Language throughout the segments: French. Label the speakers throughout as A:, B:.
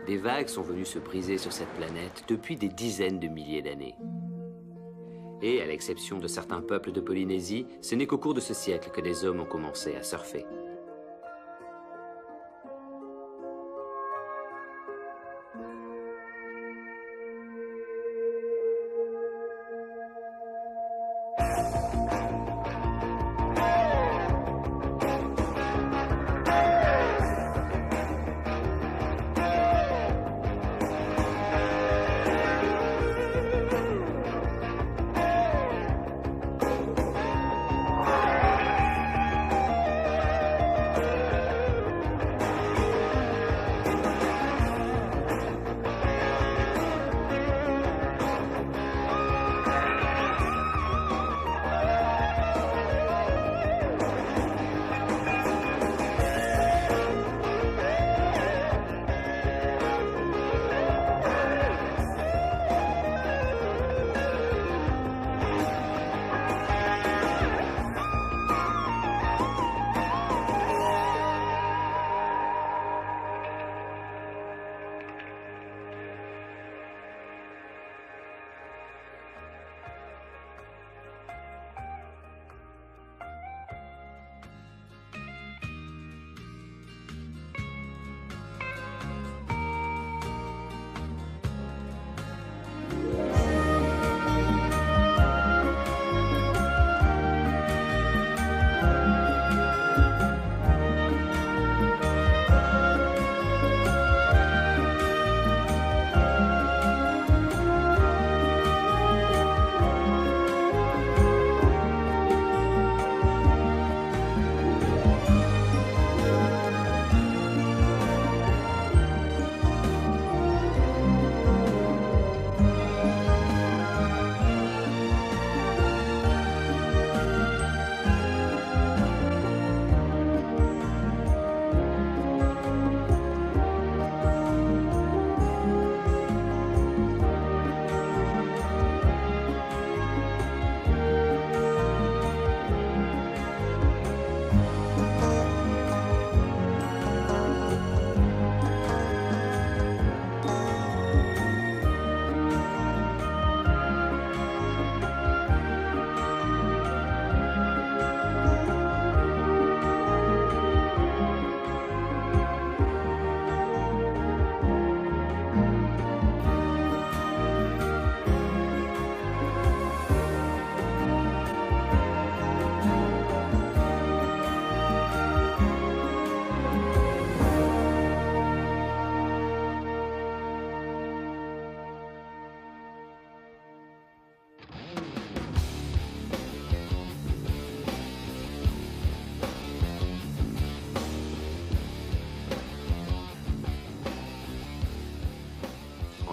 A: des vagues sont venues se briser sur cette planète depuis des dizaines de milliers d'années. Et, à l'exception de certains peuples de Polynésie, ce n'est qu'au cours de ce siècle que des hommes ont commencé à surfer.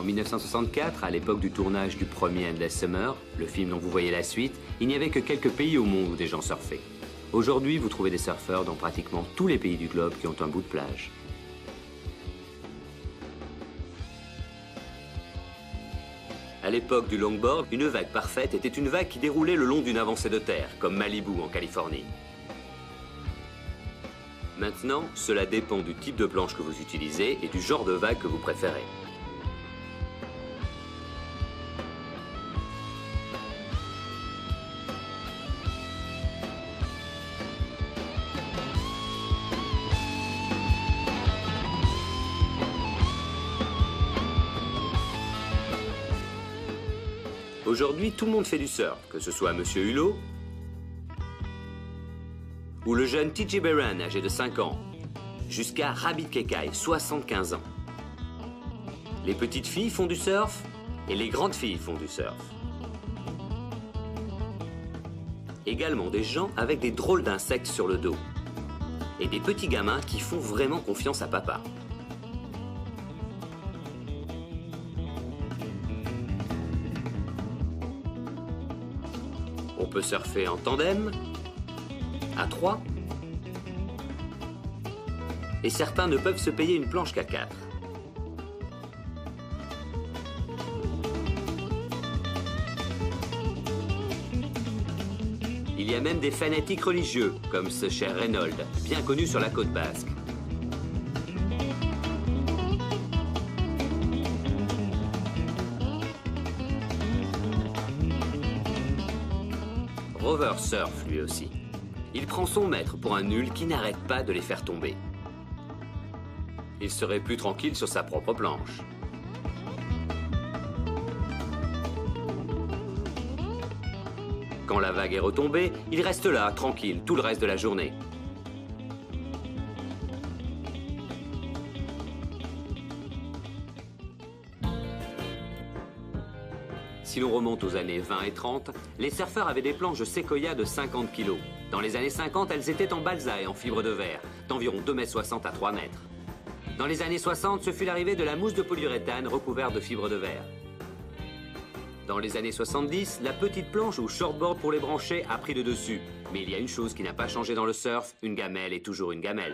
A: En 1964, à l'époque du tournage du premier Endless Summer, le film dont vous voyez la suite, il n'y avait que quelques pays au monde où des gens surfaient. Aujourd'hui, vous trouvez des surfeurs dans pratiquement tous les pays du globe qui ont un bout de plage. À l'époque du longboard, une vague parfaite était une vague qui déroulait le long d'une avancée de terre, comme Malibu en Californie. Maintenant, cela dépend du type de planche que vous utilisez et du genre de vague que vous préférez. Aujourd'hui, tout le monde fait du surf, que ce soit Monsieur Hulot ou le jeune TJ Barron, âgé de 5 ans, jusqu'à Rabbit Kekai, 75 ans. Les petites filles font du surf et les grandes filles font du surf. Également des gens avec des drôles d'insectes sur le dos. Et des petits gamins qui font vraiment confiance à papa. On peut surfer en tandem, à 3, et certains ne peuvent se payer une planche qu'à 4. Il y a même des fanatiques religieux, comme ce cher Reynolds, bien connu sur la côte basque. Rover surfe lui aussi. Il prend son maître pour un nul qui n'arrête pas de les faire tomber. Il serait plus tranquille sur sa propre planche. Quand la vague est retombée, il reste là, tranquille, tout le reste de la journée. Si l'on remonte aux années 20 et 30, les surfeurs avaient des planches de séquoia de 50 kg. Dans les années 50, elles étaient en balsa et en fibre de verre, d'environ 2,60 m à 3 m. Dans les années 60, ce fut l'arrivée de la mousse de polyuréthane recouverte de fibre de verre. Dans les années 70, la petite planche ou shortboard pour les brancher a pris le dessus. Mais il y a une chose qui n'a pas changé dans le surf, une gamelle est toujours une gamelle.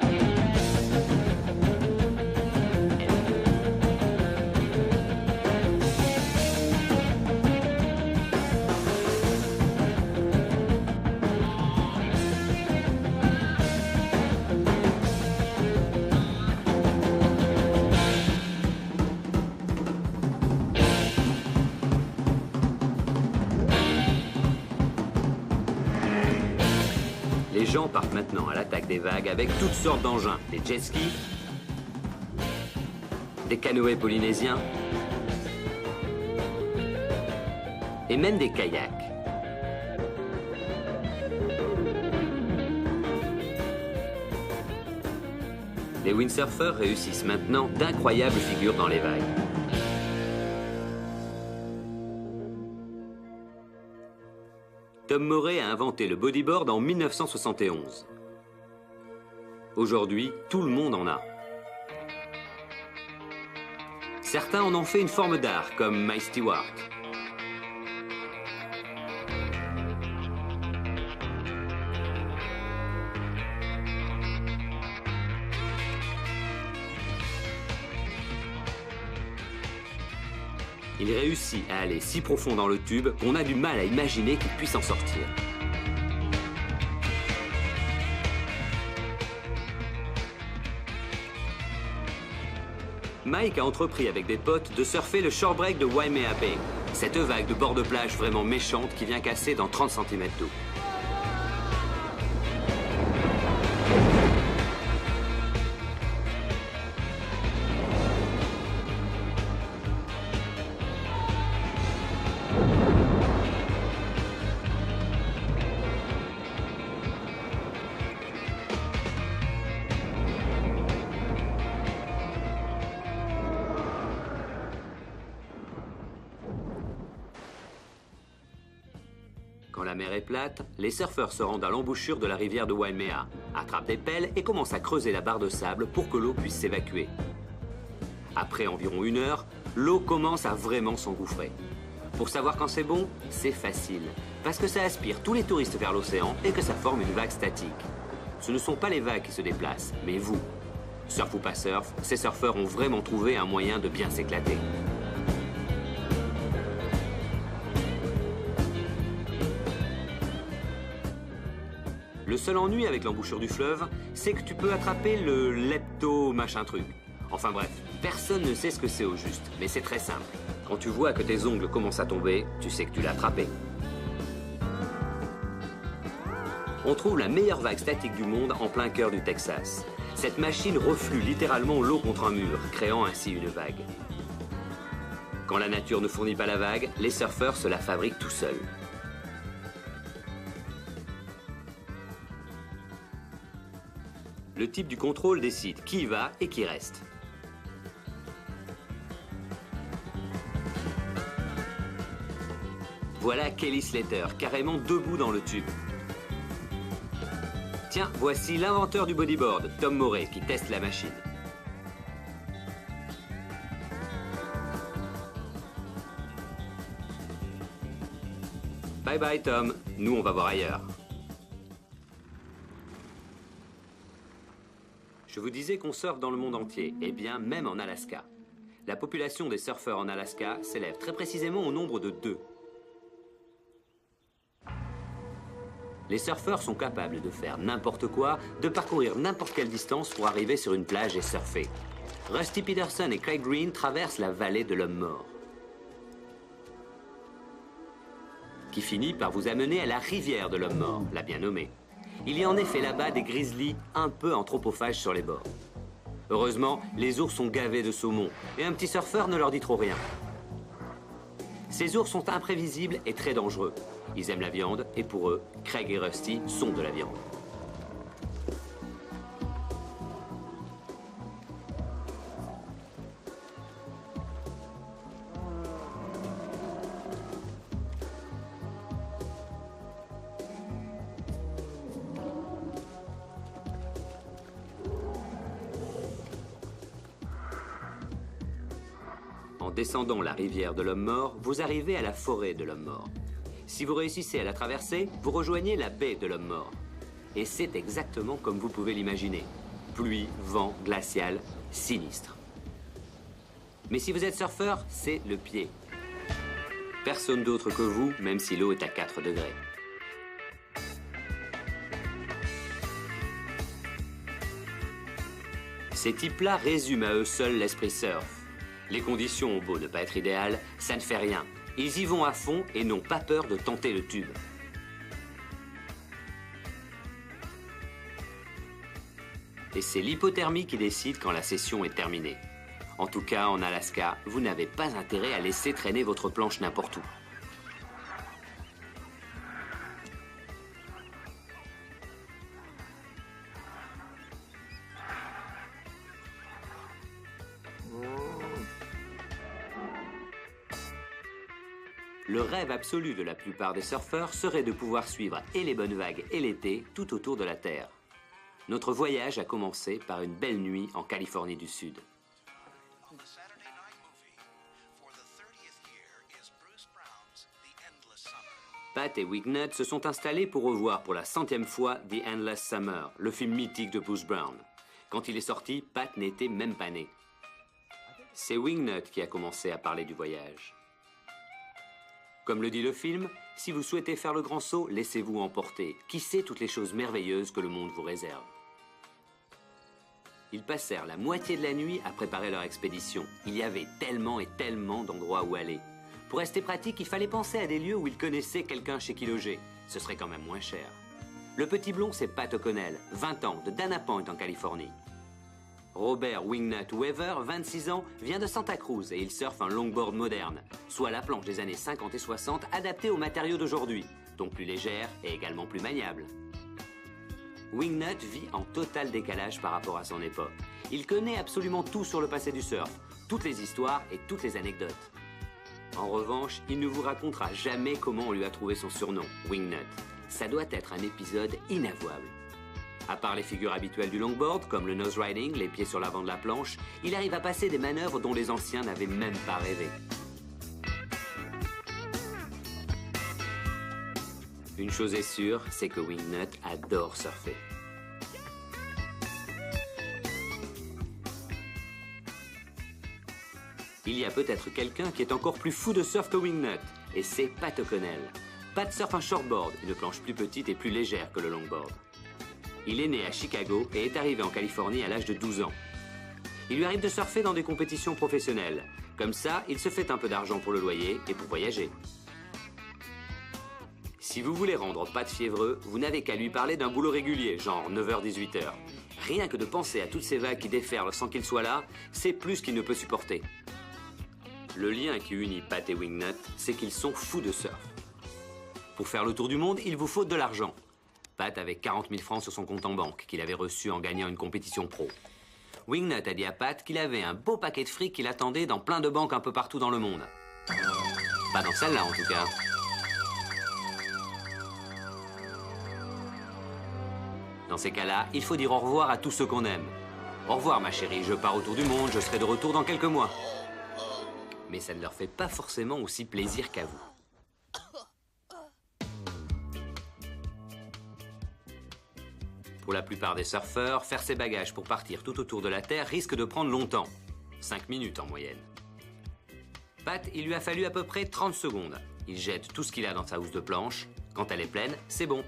A: Les gens partent maintenant à l'attaque des vagues avec toutes sortes d'engins. Des jet skis, des canoës polynésiens et même des kayaks. Les windsurfers réussissent maintenant d'incroyables figures dans les vagues. Tom Moray a inventé le bodyboard en 1971. Aujourd'hui, tout le monde en a. Certains en ont fait une forme d'art, comme Mike Stewart. Il réussit à aller si profond dans le tube qu'on a du mal à imaginer qu'il puisse en sortir. Mike a entrepris avec des potes de surfer le short break de Waimea Bay, cette vague de bord de plage vraiment méchante qui vient casser dans 30 cm d'eau. Quand la mer est plate, les surfeurs se rendent à l'embouchure de la rivière de Waimea, attrapent des pelles et commencent à creuser la barre de sable pour que l'eau puisse s'évacuer. Après environ 1 heure, l'eau commence à vraiment s'engouffrer. Pour savoir quand c'est bon, c'est facile, parce que ça aspire tous les touristes vers l'océan et que ça forme une vague statique. Ce ne sont pas les vagues qui se déplacent, mais vous. Surf ou pas surf, ces surfeurs ont vraiment trouvé un moyen de bien s'éclater. Le seul ennui avec l'embouchure du fleuve, c'est que tu peux attraper le lepto machin truc. Enfin bref, personne ne sait ce que c'est au juste, mais c'est très simple. Quand tu vois que tes ongles commencent à tomber, tu sais que tu l'as attrapé. On trouve la meilleure vague statique du monde en plein cœur du Texas. Cette machine reflue littéralement l'eau contre un mur, créant ainsi une vague. Quand la nature ne fournit pas la vague, les surfeurs se la fabriquent tout seuls. Le type du contrôle décide qui y va et qui reste. Voilà Kelly Slater, carrément debout dans le tube. Tiens, voici l'inventeur du bodyboard, Tom Moray, qui teste la machine. Bye bye Tom, nous on va voir ailleurs. Je vous disais qu'on surfe dans le monde entier, et bien même en Alaska. La population des surfeurs en Alaska s'élève très précisément au nombre de 2. Les surfeurs sont capables de faire n'importe quoi, de parcourir n'importe quelle distance pour arriver sur une plage et surfer. Rusty Peterson et Craig Green traversent la vallée de l'homme mort. qui finit par vous amener à la rivière de l'homme mort, la bien nommée. Il y a en effet là-bas des grizzlies un peu anthropophages sur les bords. Heureusement, les ours sont gavés de saumon et un petit surfeur ne leur dit trop rien. Ces ours sont imprévisibles et très dangereux. Ils aiment la viande et pour eux, Craig et Rusty sont de la viande. En descendant la rivière de l'homme mort, vous arrivez à la forêt de l'homme mort. Si vous réussissez à la traverser, vous rejoignez la baie de l'homme mort. Et c'est exactement comme vous pouvez l'imaginer. Pluie, vent, glacial, sinistre. Mais si vous êtes surfeur, c'est le pied. Personne d'autre que vous, même si l'eau est à 4 degrés. Ces types-là résument à eux seuls l'esprit surf. Les conditions ont beau ne pas être idéales, ça ne fait rien. Ils y vont à fond et n'ont pas peur de tenter le tube. Et c'est l'hypothermie qui décide quand la session est terminée. En tout cas, en Alaska, vous n'avez pas intérêt à laisser traîner votre planche n'importe où. Le rêve absolu de la plupart des surfeurs serait de pouvoir suivre et les bonnes vagues et l'été tout autour de la Terre. Notre voyage a commencé par une belle nuit en Californie du Sud. Pat et Wingnut se sont installés pour revoir pour la 100e fois The Endless Summer, le film mythique de Bruce Brown. Quand il est sorti, Pat n'était même pas né. C'est Wingnut qui a commencé à parler du voyage. Comme le dit le film, si vous souhaitez faire le grand saut, laissez-vous emporter. Qui sait toutes les choses merveilleuses que le monde vous réserve? Ils passèrent la moitié de la nuit à préparer leur expédition. Il y avait tellement et tellement d'endroits où aller. Pour rester pratique, il fallait penser à des lieux où ils connaissaient quelqu'un chez qui loger. Ce serait quand même moins cher. Le petit blond, c'est Pat O'Connell, 20 ans, de Dana Point en Californie. Robert Wingnut Weaver, 26 ans, vient de Santa Cruz et il surfe un longboard moderne, soit la planche des années 50 et 60 adaptée aux matériaux d'aujourd'hui, donc plus légère et également plus maniable. Wingnut vit en total décalage par rapport à son époque. Il connaît absolument tout sur le passé du surf, toutes les histoires et toutes les anecdotes. En revanche, il ne vous racontera jamais comment on lui a trouvé son surnom, Wingnut. Ça doit être un épisode inavouable. À part les figures habituelles du longboard, comme le nose riding, les pieds sur l'avant de la planche, il arrive à passer des manœuvres dont les anciens n'avaient même pas rêvé. Une chose est sûre, c'est que Wingnut adore surfer. Il y a peut-être quelqu'un qui est encore plus fou de surf que Wingnut, et c'est Pat O'Connell. Pat surfe un shortboard, une planche plus petite et plus légère que le longboard. Il est né à Chicago et est arrivé en Californie à l'âge de 12 ans. Il lui arrive de surfer dans des compétitions professionnelles. Comme ça, il se fait un peu d'argent pour le loyer et pour voyager. Si vous voulez rendre Pat fiévreux, vous n'avez qu'à lui parler d'un boulot régulier, genre 9h-18h. Rien que de penser à toutes ces vagues qui déferlent sans qu'il soit là, c'est plus qu'il ne peut supporter. Le lien qui unit Pat et Wingnut, c'est qu'ils sont fous de surf. Pour faire le tour du monde, il vous faut de l'argent. Pat avait 40 000 francs sur son compte en banque, qu'il avait reçu en gagnant une compétition pro. Wingnut a dit à Pat qu'il avait un beau paquet de fric qui l'attendait dans plein de banques un peu partout dans le monde. Pas dans celle-là, en tout cas. Dans ces cas-là, il faut dire au revoir à tous ceux qu'on aime. Au revoir, ma chérie, je pars autour du monde, je serai de retour dans quelques mois. Mais ça ne leur fait pas forcément aussi plaisir qu'à vous. Pour la plupart des surfeurs, faire ses bagages pour partir tout autour de la Terre risque de prendre longtemps. 5 minutes en moyenne. Pat, il lui a fallu à peu près 30 secondes. Il jette tout ce qu'il a dans sa housse de planche. Quand elle est pleine, c'est bon.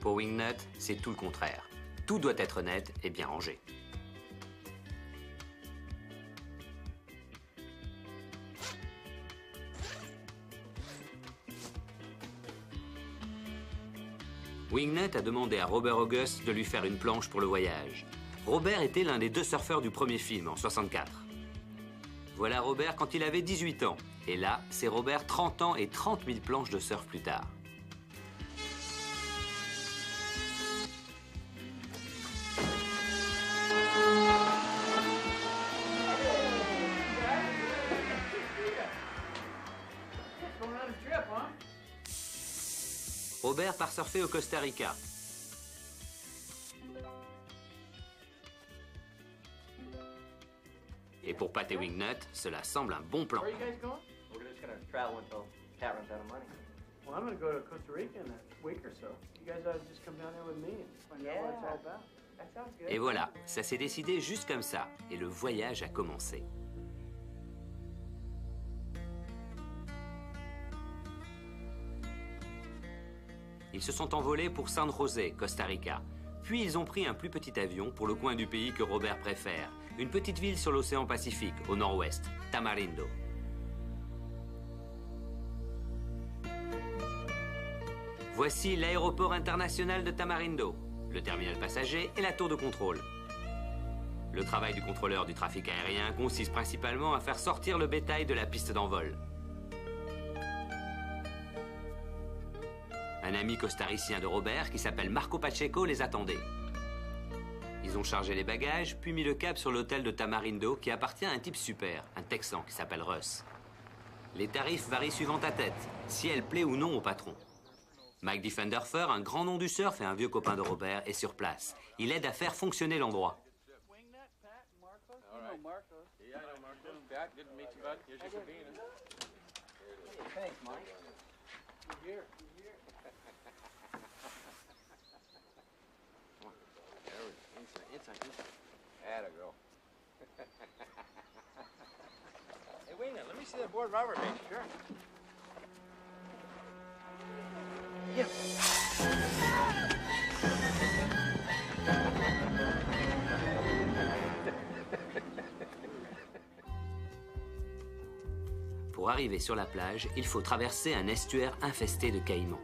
A: Pour Wingnut, c'est tout le contraire. Tout doit être net et bien rangé. Wingnut a demandé à Robert August de lui faire une planche pour le voyage. Robert était l'un des 2 surfeurs du premier film, en 64. Voilà Robert quand il avait 18 ans. Et là, c'est Robert 30 ans et 30 000 planches de surf plus tard. Robert part surfer au Costa Rica. Et pour Pat et Wingnut, cela semble un bon plan.
B: Where are you guys going? We're just gonna travel until Cat runs out of money. Well, I'm gonna go to Costa Rica in a week or so. You guys ought to just come down there with me and find out what it's all about. That sounds good.
A: Et voilà, ça s'est décidé juste comme ça. Et le voyage a commencé. Ils se sont envolés pour San José, Costa Rica. Puis ils ont pris un plus petit avion pour le coin du pays que Robert préfère. Une petite ville sur l'océan Pacifique, au nord-ouest, Tamarindo. Voici l'aéroport international de Tamarindo, le terminal passager et la tour de contrôle. Le travail du contrôleur du trafic aérien consiste principalement à faire sortir le bétail de la piste d'envol. Un ami costaricien de Robert, qui s'appelle Marco Pacheco, les attendait. Ils ont chargé les bagages, puis mis le cap sur l'hôtel de Tamarindo, qui appartient à un type super, un Texan qui s'appelle Russ. Les tarifs varient suivant ta tête, si elle plaît ou non au patron. Mike Diffenderfer, un grand nom du surf et un vieux copain de Robert, est sur place. Il aide à faire fonctionner l'endroit.
C: Atta girl. Hey, Wingnut, let me see that board Robert made. Sure.
A: Pour arriver sur la plage, il faut traverser un estuaire infesté de caïmans.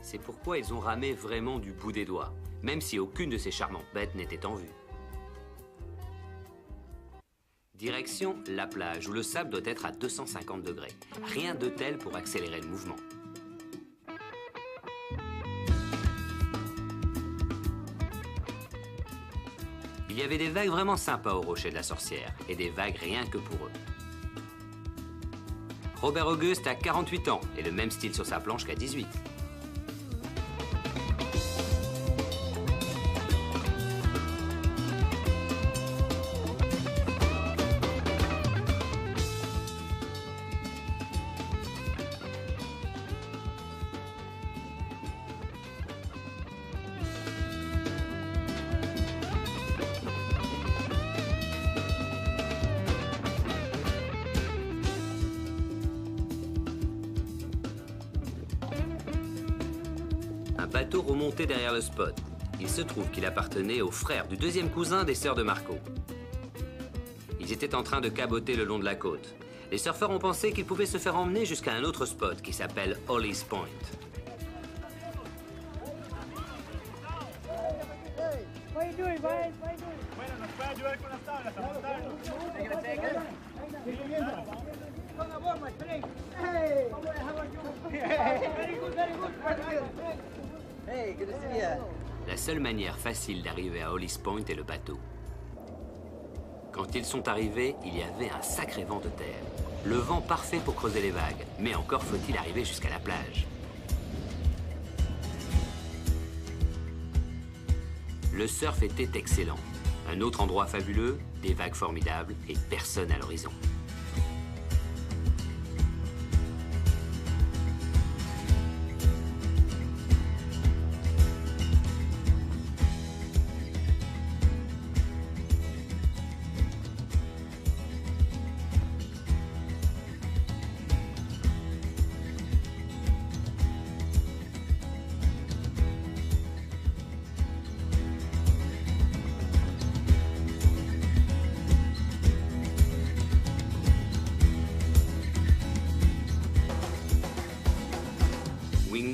A: C'est pourquoi ils ont ramé vraiment du bout des doigts, même si aucune de ces charmantes bêtes n'était en vue. Direction la plage, où le sable doit être à 250 degrés. Rien de tel pour accélérer le mouvement. Il y avait des vagues vraiment sympas au rocher de la Sorcière, et des vagues rien que pour eux. Robert August a 48 ans, et le même style sur sa planche qu'à 18. Un bateau remontait derrière le spot. Il se trouve qu'il appartenait au frère du deuxième cousin des sœurs de Marco. Ils étaient en train de caboter le long de la côte. Les surfeurs ont pensé qu'ils pouvaient se faire emmener jusqu'à un autre spot qui s'appelle Holly's Point.
B: Hey, good to see ya.
A: La seule manière facile d'arriver à Holly's Point est le bateau. Quand ils sont arrivés, il y avait un sacré vent de terre. Le vent parfait pour creuser les vagues, mais encore faut-il arriver jusqu'à la plage. Le surf était excellent. Un autre endroit fabuleux, des vagues formidables et personne à l'horizon.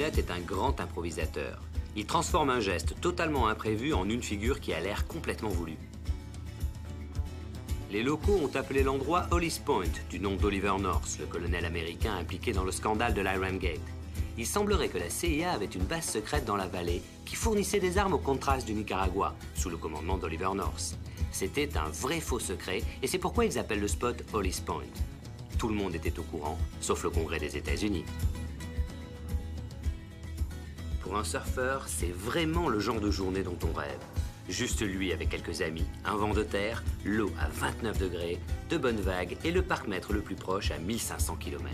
A: pilote est un grand improvisateur. Il transforme un geste totalement imprévu en une figure qui a l'air complètement voulue. Les locaux ont appelé l'endroit Hollis Point, du nom d'Oliver North, le colonel américain impliqué dans le scandale de l'Iron Gate. Il semblerait que la CIA avait une base secrète dans la vallée qui fournissait des armes aux Contras du Nicaragua, sous le commandement d'Oliver North. C'était un vrai faux secret, et c'est pourquoi ils appellent le spot Hollis Point. Tout le monde était au courant, sauf le Congrès des États-Unis. Pour un surfeur, c'est vraiment le genre de journée dont on rêve. Juste lui avec quelques amis, un vent de terre, l'eau à 29 degrés, de bonnes vagues et le parc-mètre le plus proche à 1500 km.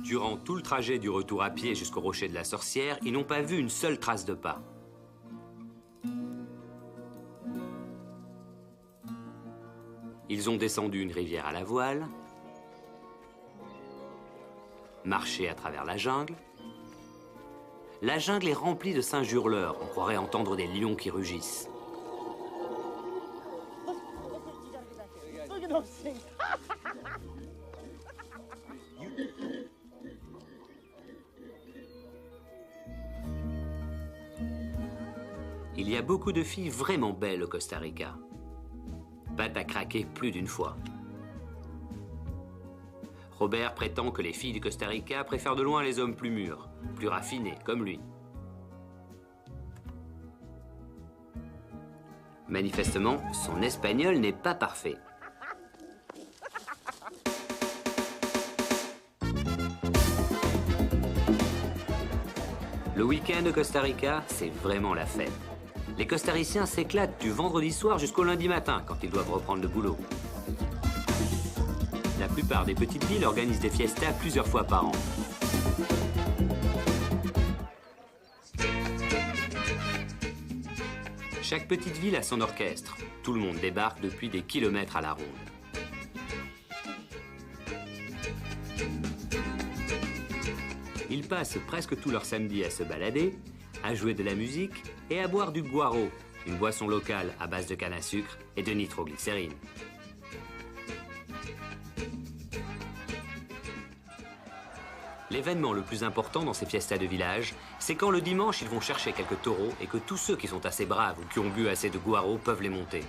A: Durant tout le trajet du retour à pied jusqu'au rocher de la Sorcière, ils n'ont pas vu une seule trace de pas. Ils ont descendu une rivière à la voile, marché à travers la jungle. La jungle est remplie de singes hurleurs, on croirait entendre des lions qui rugissent. Il y a beaucoup de filles vraiment belles au Costa Rica. Pat a craqué plus d'une fois. Robert prétend que les filles du Costa Rica préfèrent de loin les hommes plus mûrs, plus raffinés, comme lui. Manifestement, son espagnol n'est pas parfait. Le week-end au Costa Rica, c'est vraiment la fête. Les Costariciens s'éclatent du vendredi soir jusqu'au lundi matin quand ils doivent reprendre le boulot. La plupart des petites villes organisent des fiestas plusieurs fois par an. Chaque petite ville a son orchestre. Tout le monde débarque depuis des kilomètres à la ronde. Ils passent presque tout leur samedi à se balader, à jouer de la musique et à boire du guaro, une boisson locale à base de canne à sucre et de nitroglycérine. L'événement le plus important dans ces fiestas de village, c'est quand le dimanche ils vont chercher quelques taureaux et que tous ceux qui sont assez braves ou qui ont bu assez de guaro peuvent les monter.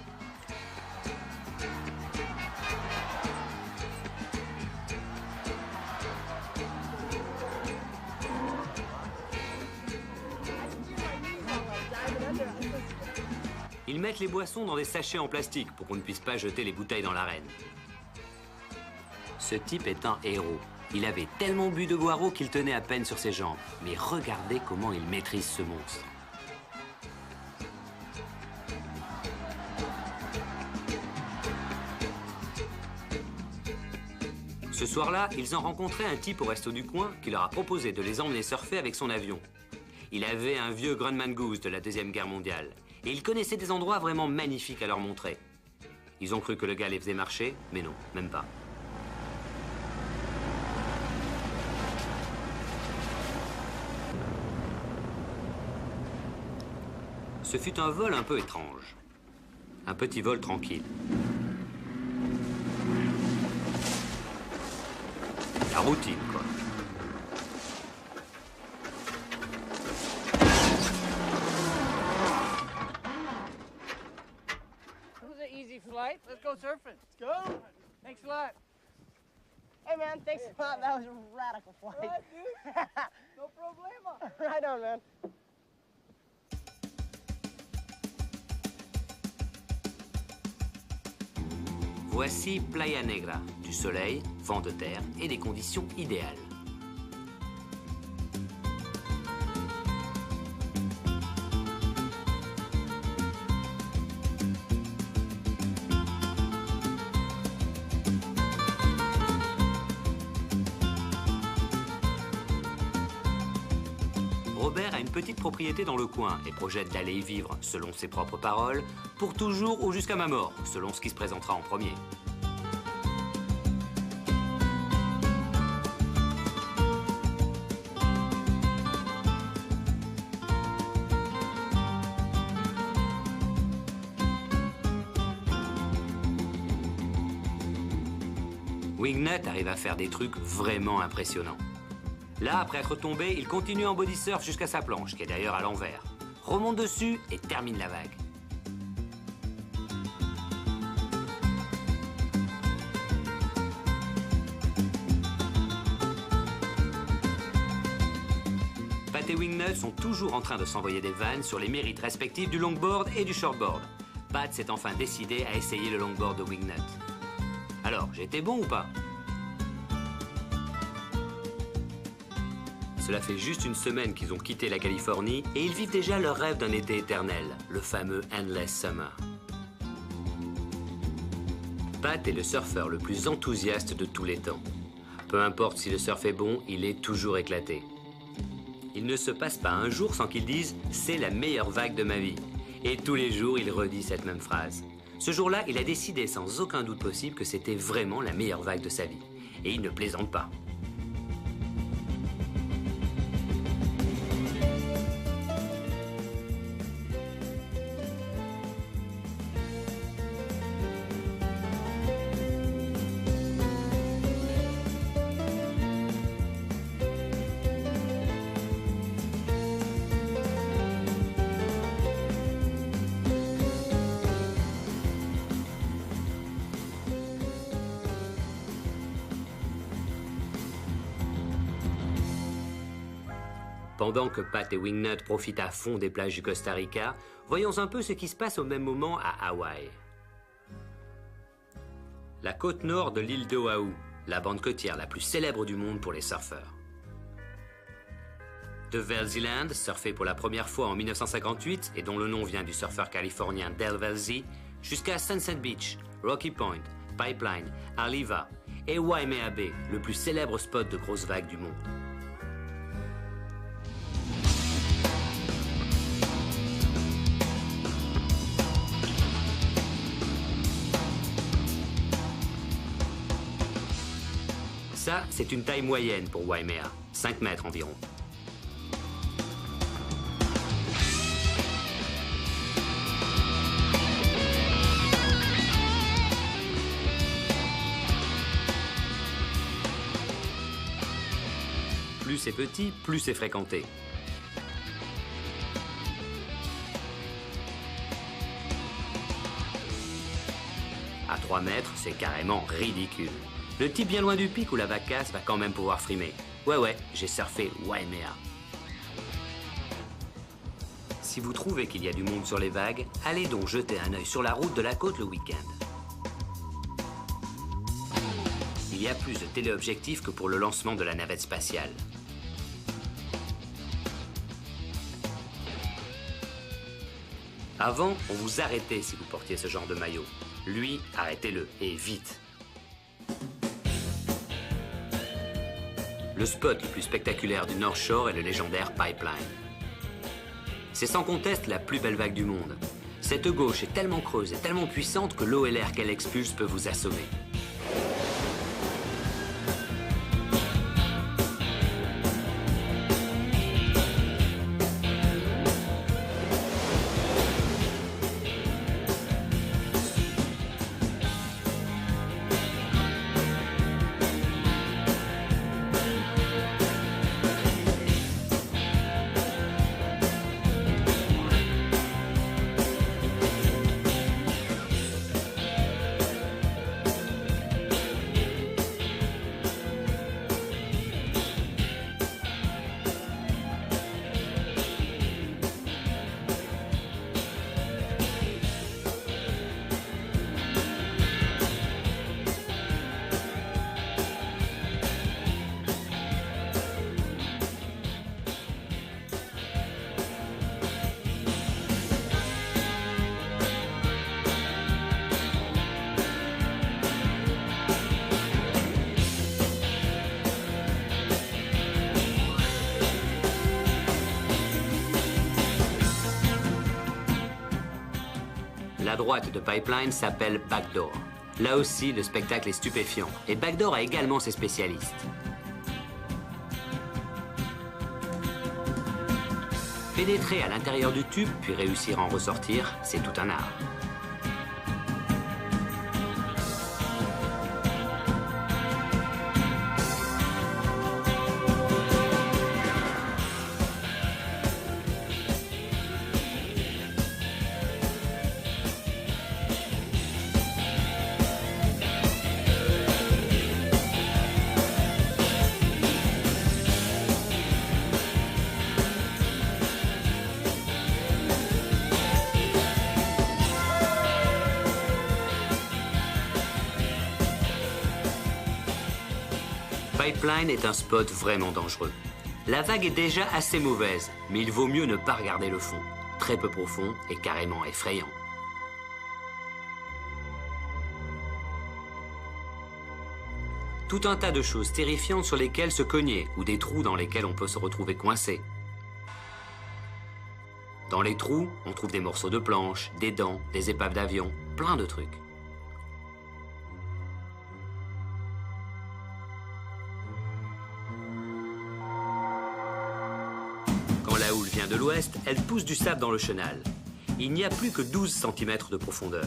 A: Ils mettent les boissons dans des sachets en plastique pour qu'on ne puisse pas jeter les bouteilles dans l'arène. Ce type est un héros. Il avait tellement bu de guaro qu'il tenait à peine sur ses jambes. Mais regardez comment il maîtrise ce monstre. Ce soir-là, ils ont rencontré un type au resto du coin qui leur a proposé de les emmener surfer avec son avion. Il avait un vieux Grumman Goose de la Deuxième Guerre mondiale. Et il connaissait des endroits vraiment magnifiques à leur montrer. Ils ont cru que le gars les faisait marcher, mais non, même pas. Ce fut un vol un peu étrange. Un petit vol tranquille. La routine, quoi.
B: Flight. Let's go surfing. Let's go. Thanks a lot.
D: Hey, man, thanks a lot. That was a radical flight.
B: What, dude? No problema.
D: Right on, man.
A: Voici Playa Negra, du soleil, vent de terre et des conditions idéales. Robert a une petite propriété dans le coin et projette d'aller y vivre, selon ses propres paroles, pour toujours ou jusqu'à ma mort, selon ce qui se présentera en premier. Wingnut arrive à faire des trucs vraiment impressionnants. Là, après être tombé, il continue en body surf jusqu'à sa planche, qui est d'ailleurs à l'envers. Remonte dessus et termine la vague. Pat et Wingnut sont toujours en train de s'envoyer des vannes sur les mérites respectifs du longboard et du shortboard. Pat s'est enfin décidé à essayer le longboard de Wingnut. Alors, j'ai été bon ou pas? Cela fait juste une semaine qu'ils ont quitté la Californie et ils vivent déjà leur rêve d'un été éternel, le fameux Endless Summer. Pat est le surfeur le plus enthousiaste de tous les temps. Peu importe si le surf est bon, il est toujours éclaté. Il ne se passe pas un jour sans qu'il dise « c'est la meilleure vague de ma vie ». Et tous les jours, il redit cette même phrase. Ce jour-là, il a décidé sans aucun doute possible que c'était vraiment la meilleure vague de sa vie. Et il ne plaisante pas. Pendant que Pat et Wingnut profitent à fond des plages du Costa Rica, voyons un peu ce qui se passe au même moment à Hawaï. La côte nord de l'île d'Oahu, la bande côtière la plus célèbre du monde pour les surfeurs. De Velziland, surfé pour la première fois en 1958 et dont le nom vient du surfeur californien Del Velzy, jusqu'à Sunset Beach, Rocky Point, Pipeline, Arriva et Waimea Bay, le plus célèbre spot de grosses vagues du monde. Ça, c'est une taille moyenne pour Waimea, 5 mètres environ. Plus c'est petit, plus c'est fréquenté. À 3 mètres, c'est carrément ridicule. Le type bien loin du pic où la vague casse va quand même pouvoir frimer. Ouais, j'ai surfé Waimea. Si vous trouvez qu'il y a du monde sur les vagues, allez donc jeter un œil sur la route de la côte le week-end. Il y a plus de téléobjectifs que pour le lancement de la navette spatiale. Avant, on vous arrêtait si vous portiez ce genre de maillot. Lui, arrêtez-le, et vite. Le spot le plus spectaculaire du North Shore est le légendaire Pipeline. C'est sans conteste la plus belle vague du monde. Cette gauche est tellement creuse et tellement puissante que l'eau et l'air qu'elle expulse peut vous assommer. La droite de Pipeline s'appelle Backdoor. Là aussi, le spectacle est stupéfiant. Et Backdoor a également ses spécialistes. Pénétrer à l'intérieur du tube, puis réussir à en ressortir, c'est tout un art. Pipeline est un spot vraiment dangereux. La vague est déjà assez mauvaise, mais il vaut mieux ne pas regarder le fond. Très peu profond et carrément effrayant. Tout un tas de choses terrifiantes sur lesquelles se cogner ou des trous dans lesquels on peut se retrouver coincé. Dans les trous, on trouve des morceaux de planches, des dents, des épaves d'avion, plein de trucs. Quand la houle vient de l'ouest, elle pousse du sable dans le chenal. Il n'y a plus que 12 cm de profondeur.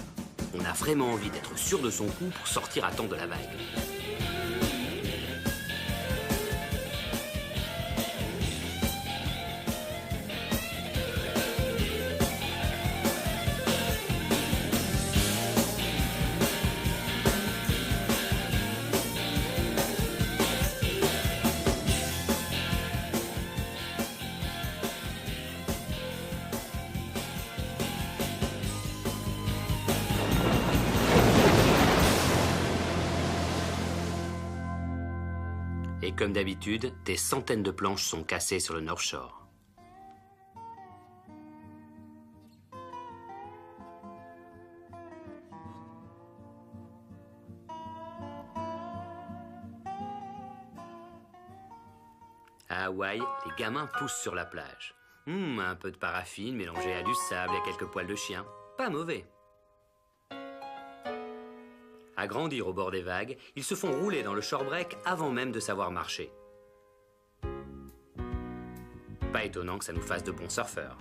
A: On a vraiment envie d'être sûr de son coup pour sortir à temps de la vague. Et comme d'habitude, des centaines de planches sont cassées sur le North Shore. À Hawaï, les gamins poussent sur la plage. Un peu de paraffine mélangée à du sable et à quelques poils de chien. Pas mauvais. À grandir au bord des vagues, ils se font rouler dans le shorebreak avant même de savoir marcher. Pas étonnant que ça nous fasse de bons surfeurs.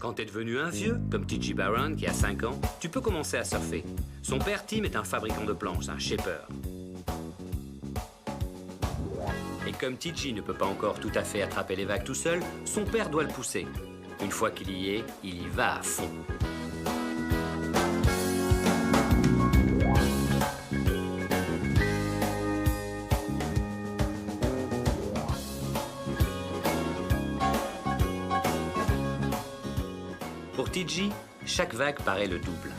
A: Quand t'es devenu un vieux, comme T.J. Barron qui a 5 ans, tu peux commencer à surfer. Son père Tim est un fabricant de planches, un shaper. Et comme T.J. ne peut pas encore tout à fait attraper les vagues tout seul, son père doit le pousser. Une fois qu'il y est, il y va à fond. Pour T.J., chaque vague paraît le double.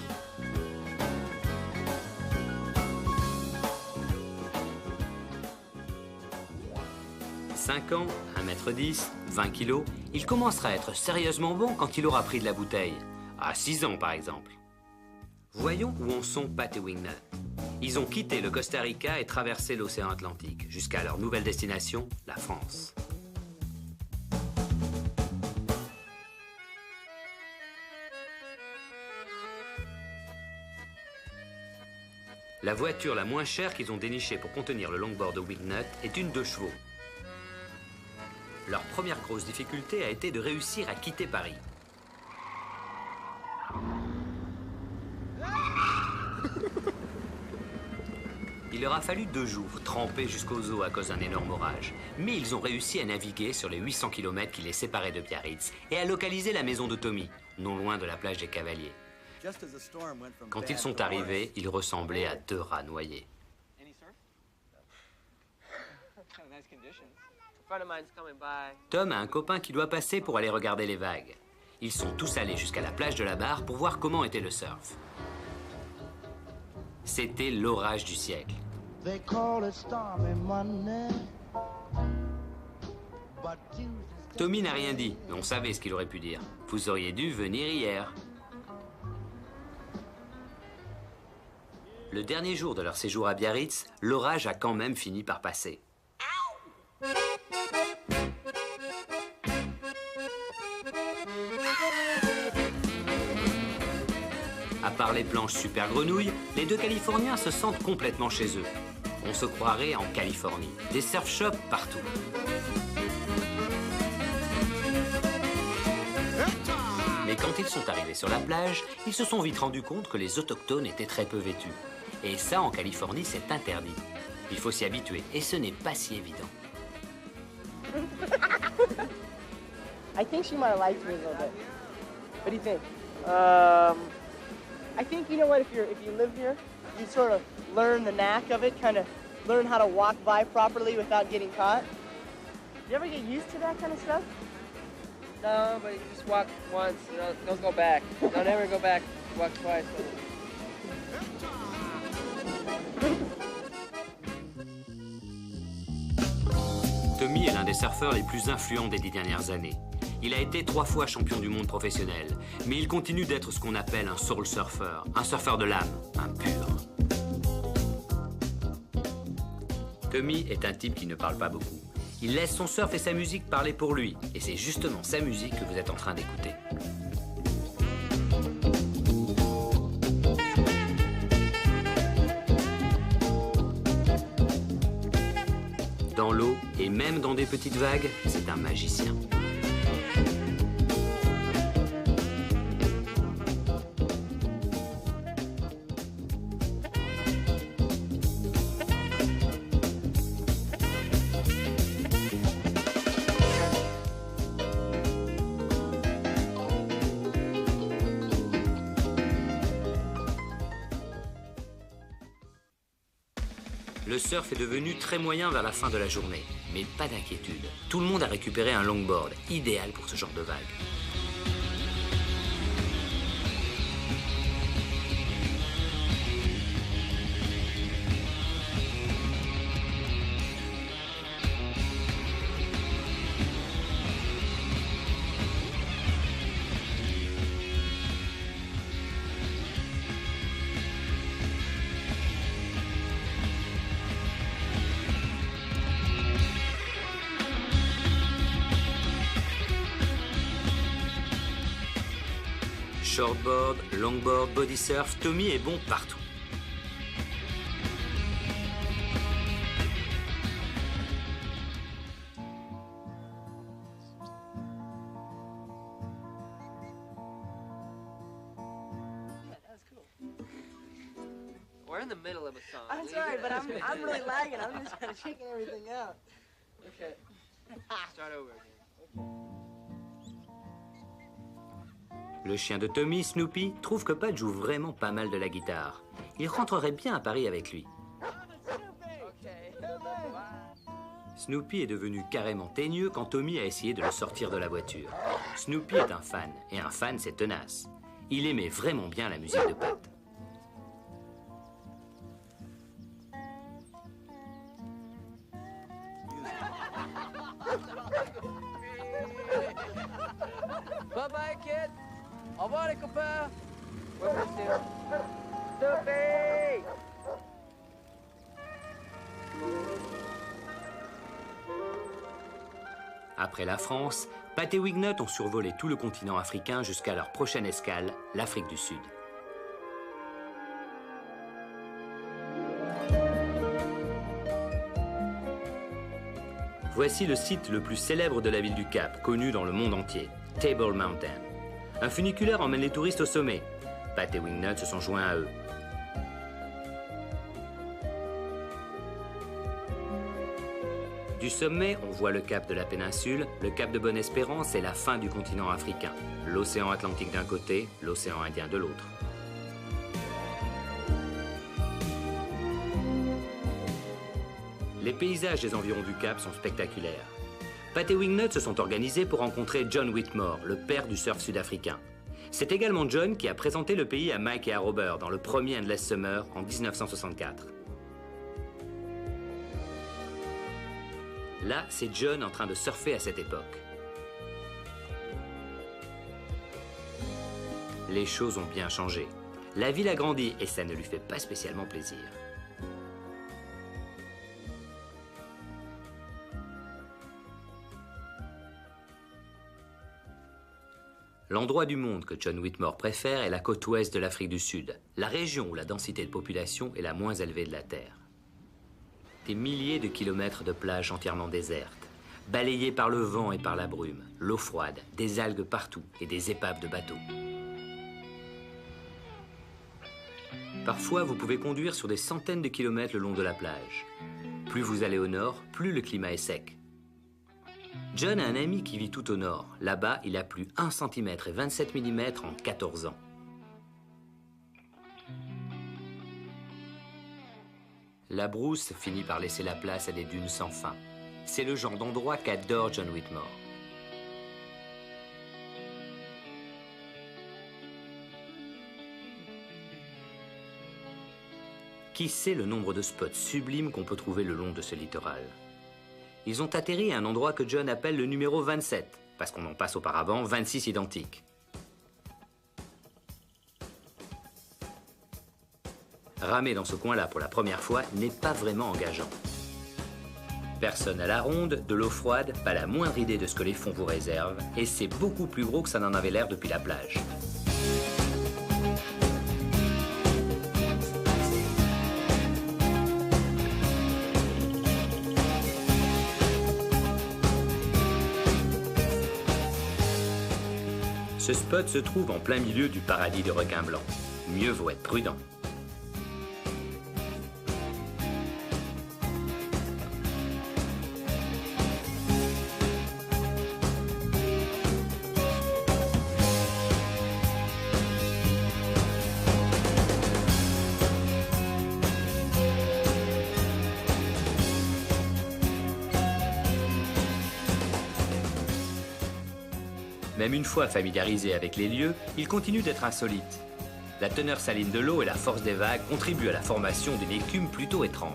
A: « 5 ans, 1,10 m, 20 kg, il commencera à être sérieusement bon quand il aura pris de la bouteille. À 6 ans, par exemple. Voyons où en sont Pat et Wingnut. Ils ont quitté le Costa Rica et traversé l'océan Atlantique, jusqu'à leur nouvelle destination, la France. La voiture la moins chère qu'ils ont dénichée pour contenir le longboard de Wingnut est une 2 chevaux. Leur première grosse difficulté a été de réussir à quitter Paris. Il leur a fallu 2 jours, trempés jusqu'aux os à cause d'un énorme orage. Mais ils ont réussi à naviguer sur les 800 km qui les séparaient de Biarritz et à localiser la maison de Tommy, non loin de la plage des Cavaliers. Quand ils sont arrivés, ils ressemblaient à 2 rats noyés. Tom a un copain qui doit passer pour aller regarder les vagues. Ils sont tous allés jusqu'à la plage de la Barre pour voir comment était le surf. C'était l'orage du siècle. Tommy n'a rien dit, mais on savait ce qu'il aurait pu dire. Vous auriez dû venir hier. Le dernier jour de leur séjour à Biarritz, l'orage a quand même fini par passer. À part les planches super grenouilles, les 2 Californiens se sentent complètement chez eux. On se croirait en Californie. Des surf shops partout. Mais quand ils sont arrivés sur la plage, ils se sont vite rendus compte que les autochtones étaient très peu vêtus. Et ça, en Californie, c'est interdit. Il faut s'y habituer, et ce n'est pas si évident.
D: I think she might have liked me a little bit. What do you think? I think, you know what, if you live here, you sort of learn the knack of it, kind of learn how to walk by properly without getting caught. You ever get used to that kind of stuff? No, but you just walk once, don't go back. Don't ever go back, walk twice.
A: Tommy est l'un des surfeurs les plus influents des 10 dernières années. Il a été 3 fois champion du monde professionnel, mais il continue d'être ce qu'on appelle un soul surfer, un surfeur de l'âme, un pur. Tommy est un type qui ne parle pas beaucoup. Il laisse son surf et sa musique parler pour lui, et c'est justement sa musique que vous êtes en train d'écouter. Dans l'eau, et même dans des petites vagues, c'est un magicien. Le surf est devenu très moyen vers la fin de la journée, mais pas d'inquiétude. Tout le monde a récupéré un longboard, idéal pour ce genre de vague. Shortboard, longboard, body surf, Tommy est bon partout.
E: We're in the middle of a song.
D: I'm sorry, but I'm really lagging. I'm just kind of checking everything out. Okay.
E: Start over again.
A: Le chien de Tommy, Snoopy, trouve que Pat joue vraiment pas mal de la guitare. Il rentrerait bien à Paris avec lui. Snoopy est devenu carrément teigneux quand Tommy a essayé de le sortir de la voiture. Snoopy est un fan, et un fan c'est tenace. Il aimait vraiment bien la musique de Pat.
E: Bye-bye, kid. Au revoir, les copains. We'll miss you. Snoopy!
A: Après la France, Pat et Wignut ont survolé tout le continent africain jusqu'à leur prochaine escale, l'Afrique du Sud. Voici le site le plus célèbre de la ville du Cap, connu dans le monde entier, Table Mountain. Un funiculaire emmène les touristes au sommet. Pat et Wignut se sont joints à eux. Du sommet, on voit le cap de la péninsule, le cap de Bonne-Espérance et la fin du continent africain. L'océan Atlantique d'un côté, l'océan Indien de l'autre. Les paysages des environs du Cap sont spectaculaires. Pat et Wignut se sont organisés pour rencontrer John Whitmore, le père du surf sud-africain. C'est également John qui a présenté le pays à Mike et à Robert dans le premier Endless Summer en 1964. Là, c'est John en train de surfer à cette époque. Les choses ont bien changé. La ville a grandi et ça ne lui fait pas spécialement plaisir. L'endroit du monde que John Whitmore préfère est la côte ouest de l'Afrique du Sud, la région où la densité de population est la moins élevée de la Terre. Des milliers de kilomètres de plages entièrement désertes, balayées par le vent et par la brume, l'eau froide, des algues partout et des épaves de bateaux. Parfois, vous pouvez conduire sur des centaines de kilomètres le long de la plage. Plus vous allez au nord, plus le climat est sec. John a un ami qui vit tout au nord. Là-bas, il a plu 1 cm et 27 mm en 14 ans. La brousse finit par laisser la place à des dunes sans fin. C'est le genre d'endroit qu'adore John Whitmore. Qui sait le nombre de spots sublimes qu'on peut trouver le long de ce littoral? Ils ont atterri à un endroit que John appelle le numéro 27, parce qu'on en passe auparavant 26 identiques. Ramer dans ce coin-là pour la première fois n'est pas vraiment engageant. Personne à la ronde, de l'eau froide, pas la moindre idée de ce que les fonds vous réservent, et c'est beaucoup plus gros que ça n'en avait l'air depuis la plage. Ce spot se trouve en plein milieu du paradis de requins blancs. Mieux vaut être prudent. Même une fois familiarisé avec les lieux, il continue d'être insolite. La teneur saline de l'eau et la force des vagues contribuent à la formation d'une écume plutôt étrange.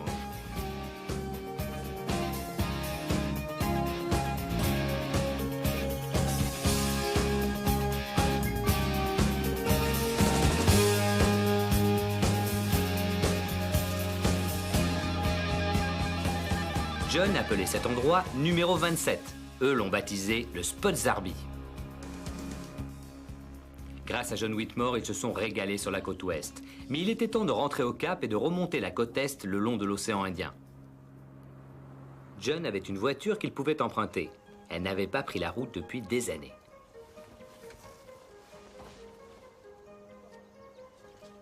A: John appelait cet endroit numéro 27. Eux l'ont baptisé le Spot Zarbi. Grâce à John Whitmore, ils se sont régalés sur la côte ouest. Mais il était temps de rentrer au Cap et de remonter la côte est le long de l'océan Indien. John avait une voiture qu'il pouvait emprunter. Elle n'avait pas pris la route depuis des années.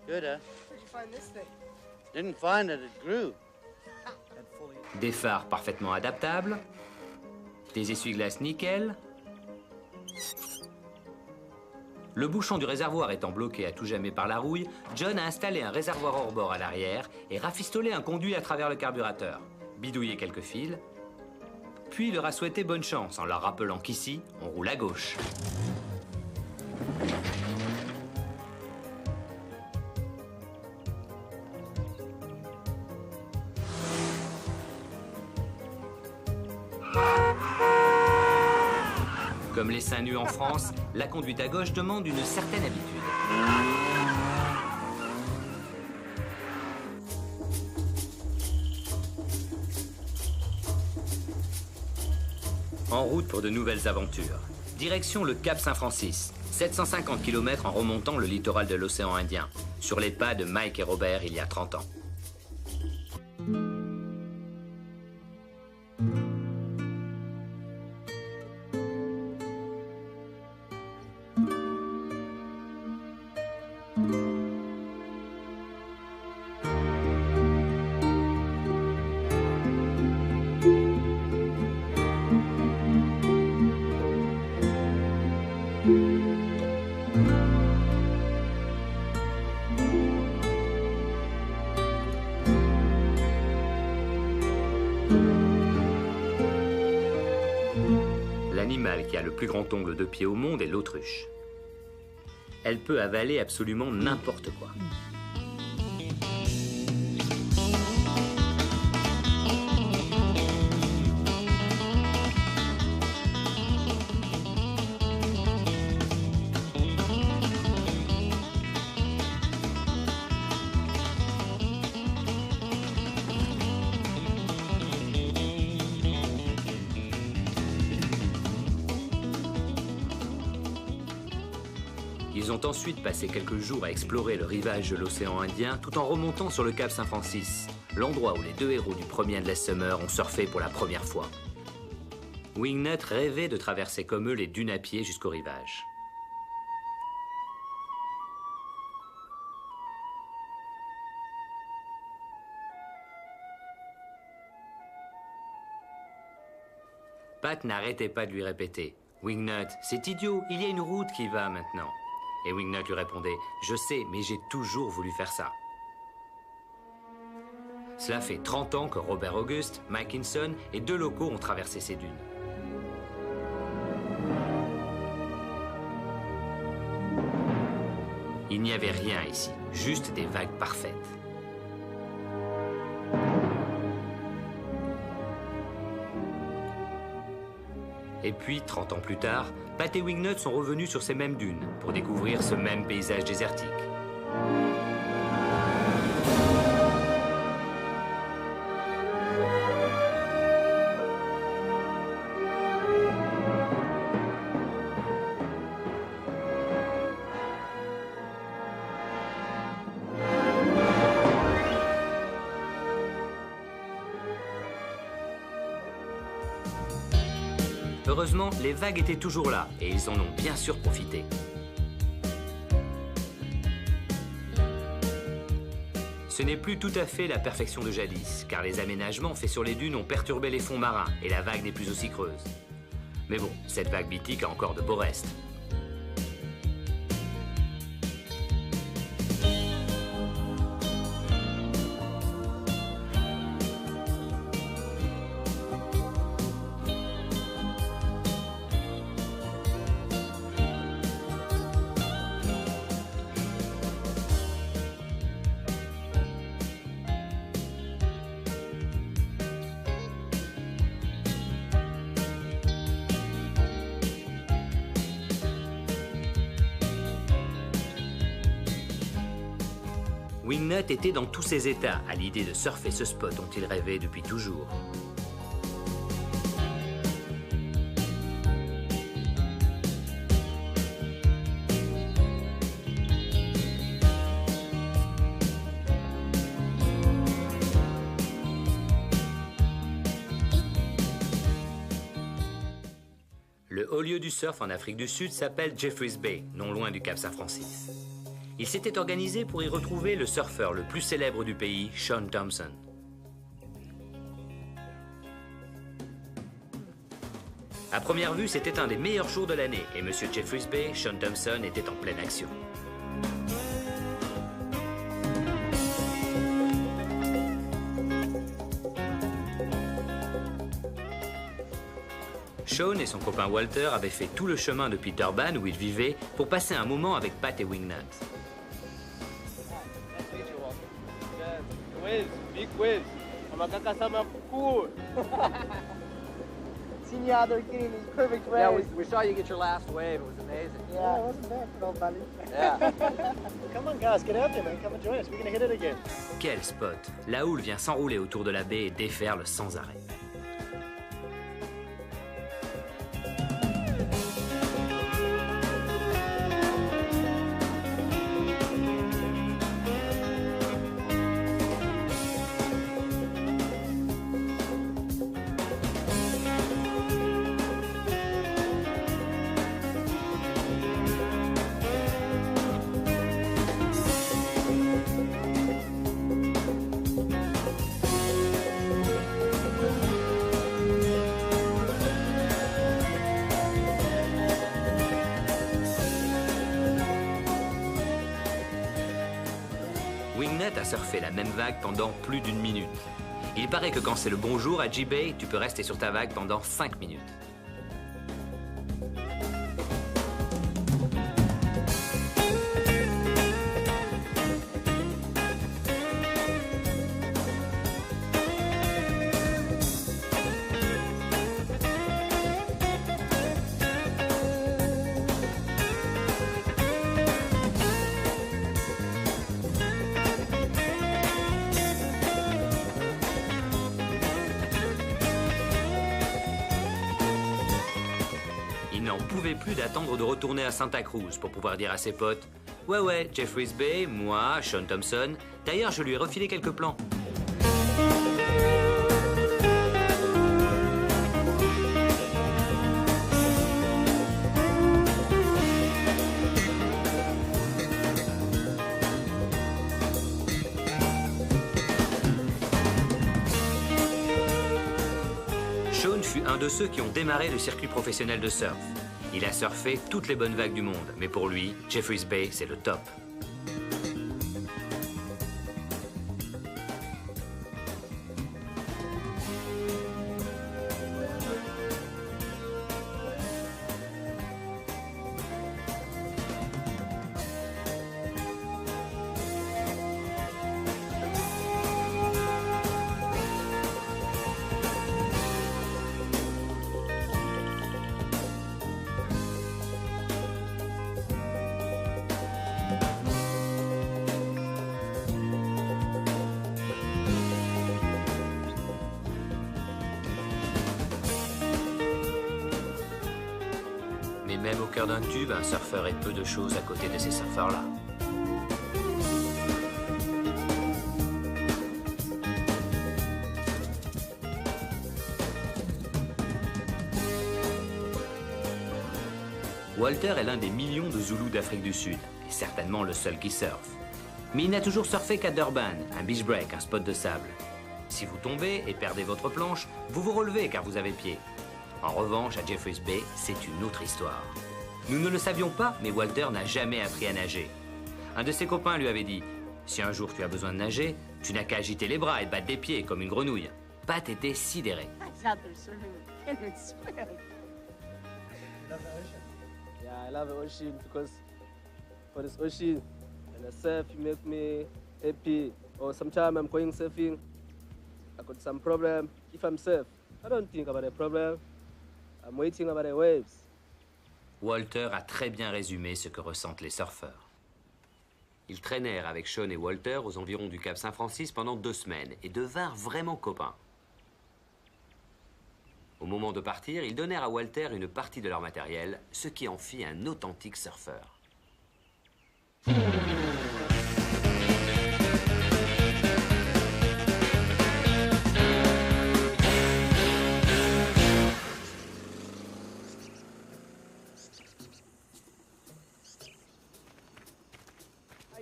B: Good, huh?
D: Where'd you find this thing?
B: Didn't find it, it grew.
A: Des phares parfaitement adaptables, des essuie-glaces nickel. Le bouchon du réservoir étant bloqué à tout jamais par la rouille, John a installé un réservoir hors-bord à l'arrière et rafistolé un conduit à travers le carburateur, bidouillé quelques fils, puis il leur a souhaité bonne chance en leur rappelant qu'ici, on roule à gauche. Comme les seins nus en France, la conduite à gauche demande une certaine habitude. En route pour de nouvelles aventures. Direction le Cap Saint-Francis, 750 km en remontant le littoral de l'océan Indien, sur les pas de Mike et Robert il y a 30 ans. L'animal qui a le plus grand ongle de pied au monde est l'autruche. Elle peut avaler absolument n'importe quoi. Ils ont ensuite passé quelques jours à explorer le rivage de l'océan Indien tout en remontant sur le Cap Saint-Francis, l'endroit où les deux héros du premier Endless Summer ont surfé pour la première fois. Wingnut rêvait de traverser comme eux les dunes à pied jusqu'au rivage. Pat n'arrêtait pas de lui répéter « Wingnut, c'est idiot, il y a une route qui va maintenant ». Et Wingnut lui répondait « Je sais, mais j'ai toujours voulu faire ça ». Cela fait 30 ans que Robert August, Mike Hinson et deux locaux ont traversé ces dunes. Il n'y avait rien ici, juste des vagues parfaites. Et puis, 30 ans plus tard, Pat et Wingnut sont revenus sur ces mêmes dunes pour découvrir ce même paysage désertique. Heureusement, les vagues étaient toujours là et ils en ont bien sûr profité. Ce n'est plus tout à fait la perfection de jadis, car les aménagements faits sur les dunes ont perturbé les fonds marins et la vague n'est plus aussi creuse. Mais bon, cette vague mythique a encore de beaux restes. Wingnut était dans tous ses états à l'idée de surfer ce spot dont il rêvait depuis toujours. Le haut lieu du surf en Afrique du Sud s'appelle Jeffreys Bay, non loin du Cap Saint-Francis. Il s'était organisé pour y retrouver le surfeur le plus célèbre du pays, Shaun Tomson. À première vue, c'était un des meilleurs jours de l'année et Monsieur Jeffreys Bay, Shaun Tomson, était en pleine action. Shaun et son copain Walter avaient fait tout le chemin depuis Durban, où ils vivaient, pour passer un moment avec Pat et Wingnut.
D: Big quiz. Makakasama cool. Seen you out there getting these perfect waves.
E: Yeah, we saw you get your last wave. It was amazing.
D: Yeah, it wasn't bad for nobody.
E: Yeah.
B: Come on, guys, get out there, man. Come and join us. We're gonna hit it again.
A: Quel spot! La houle vient s'enrouler autour de la baie et déferle sans arrêt. Wingnut a surfé la même vague pendant plus d'une minute. Il paraît que quand c'est le bon jour à J-Bay, tu peux rester sur ta vague pendant 5 minutes. Il n'en pouvait plus d'attendre de retourner à Santa Cruz pour pouvoir dire à ses potes « Ouais, Jeffreys Bay, moi, Shaun Tomson. D'ailleurs, je lui ai refilé quelques plans. » Shaun fut un de ceux qui ont démarré le circuit professionnel de surf. Il a surfé toutes les bonnes vagues du monde, mais pour lui, Jeffreys Bay, c'est le top. cœur d'un tube, un surfeur est peu de choses à côté de ces surfeurs-là. Walter est l'un des millions de Zoulous d'Afrique du Sud, et certainement le seul qui surfe. Mais il n'a toujours surfé qu'à Durban, un beach break, un spot de sable. Si vous tombez et perdez votre planche, vous vous relevez car vous avez pied. En revanche, à Jeffreys Bay, c'est une autre histoire. Nous ne le savions pas, mais Walter n'a jamais appris à nager. Un de ses copains lui avait dit « Si un jour tu as besoin de nager, tu n'as qu'à agiter les bras et battre des pieds comme une grenouille. » Pat était sidéré.
F: Yeah, I love the ocean because for this ocean, when I surf, you make me happy. Or sometimes I'm going surfing, I got some problem. If I'm surf, I don't think about the problem. I'm waiting about the waves.
A: Walter a très bien résumé ce que ressentent les surfeurs. Ils traînèrent avec Sean et Walter aux environs du Cap Saint-Francis pendant 2 semaines et devinrent vraiment copains. Au moment de partir, ils donnèrent à Walter une partie de leur matériel, ce qui en fit un authentique surfeur.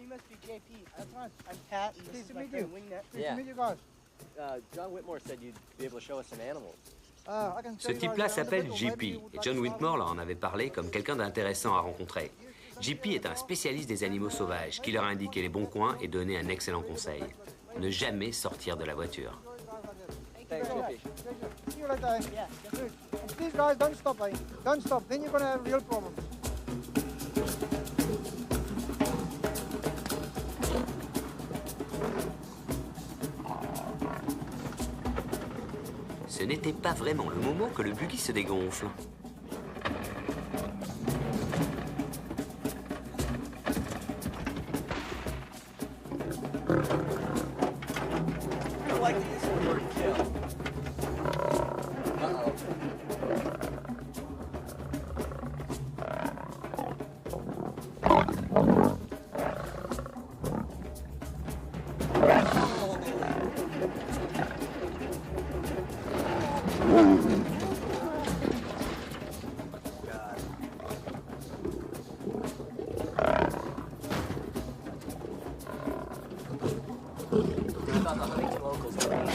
D: You must be JP. I'm Pat. And this is my friend Wingnut.
E: Yeah.
B: Meet you guys.
E: John Whitmore said you'd be able to show us some animals.
A: Ce type-là s'appelle JP, et John Whitmore leur en avait parlé comme quelqu'un d'intéressant à rencontrer. JP est un spécialiste des animaux sauvages qui leur indiquait les bons coins et donnait un excellent conseil. Ne jamais sortir de la voiture.
E: Thanks, JP.
B: See you later.
D: Yeah.
B: Good. And please, guys, don't stop, eh? Don't stop. Then you're going to have real problems.
A: Ce n'était pas vraiment le moment que le buggy se dégonfle.
E: I like to use the word kill. Uh-oh. Thought the Huntington locals were mean.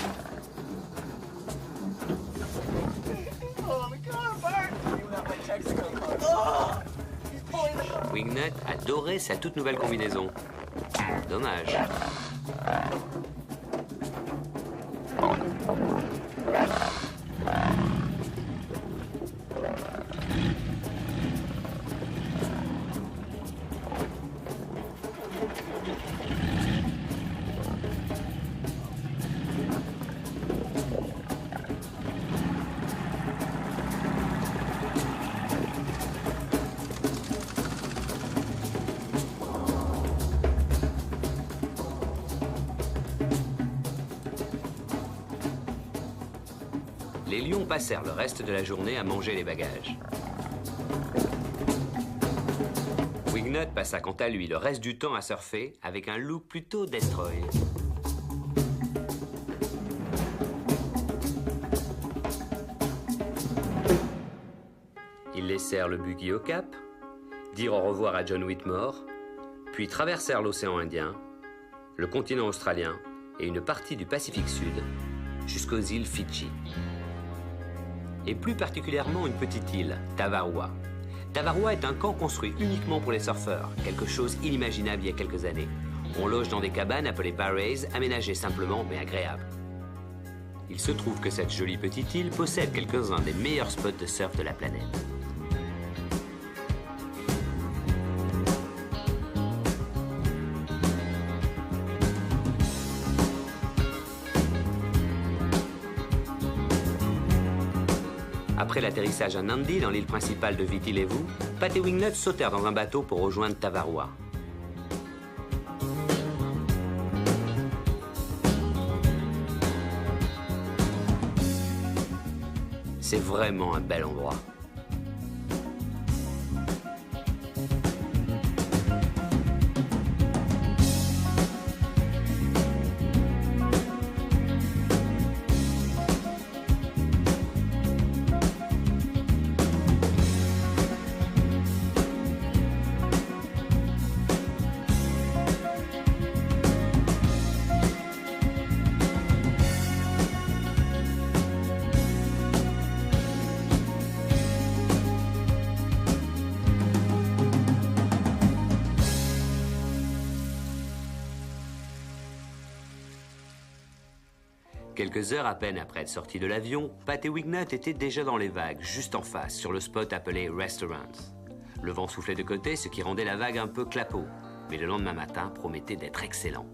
E: Oh, my car, Bart! You got my Texaco car. Oh! He's pulling the car.
A: Wingnut adorait sa toute nouvelle combinaison. Dommage. Les lions passèrent le reste de la journée à manger les bagages. Wingnut passa quant à lui le reste du temps à surfer avec un look plutôt destroy. Ils laissèrent le buggy au cap, dirent au revoir à John Whitmore, puis traversèrent l'océan Indien, le continent australien et une partie du Pacifique Sud jusqu'aux îles Fidji. Et plus particulièrement une petite île, Tavarua. Tavarua est un camp construit uniquement pour les surfeurs, quelque chose inimaginable il y a quelques années. On loge dans des cabanes appelées barrays, aménagées simplement mais agréables. Il se trouve que cette jolie petite île possède quelques-uns des meilleurs spots de surf de la planète. Après l'atterrissage à Nandi, dans l'île principale de Viti Levu, Pat et Wingnut sautèrent dans un bateau pour rejoindre Tavarua. C'est vraiment un bel endroit. Quelques heures à peine après être sortis de l'avion, Pat et Wingnut étaient déjà dans les vagues, juste en face, sur le spot appelé Restaurants. Le vent soufflait de côté, ce qui rendait la vague un peu clapot, mais le lendemain matin promettait d'être excellent.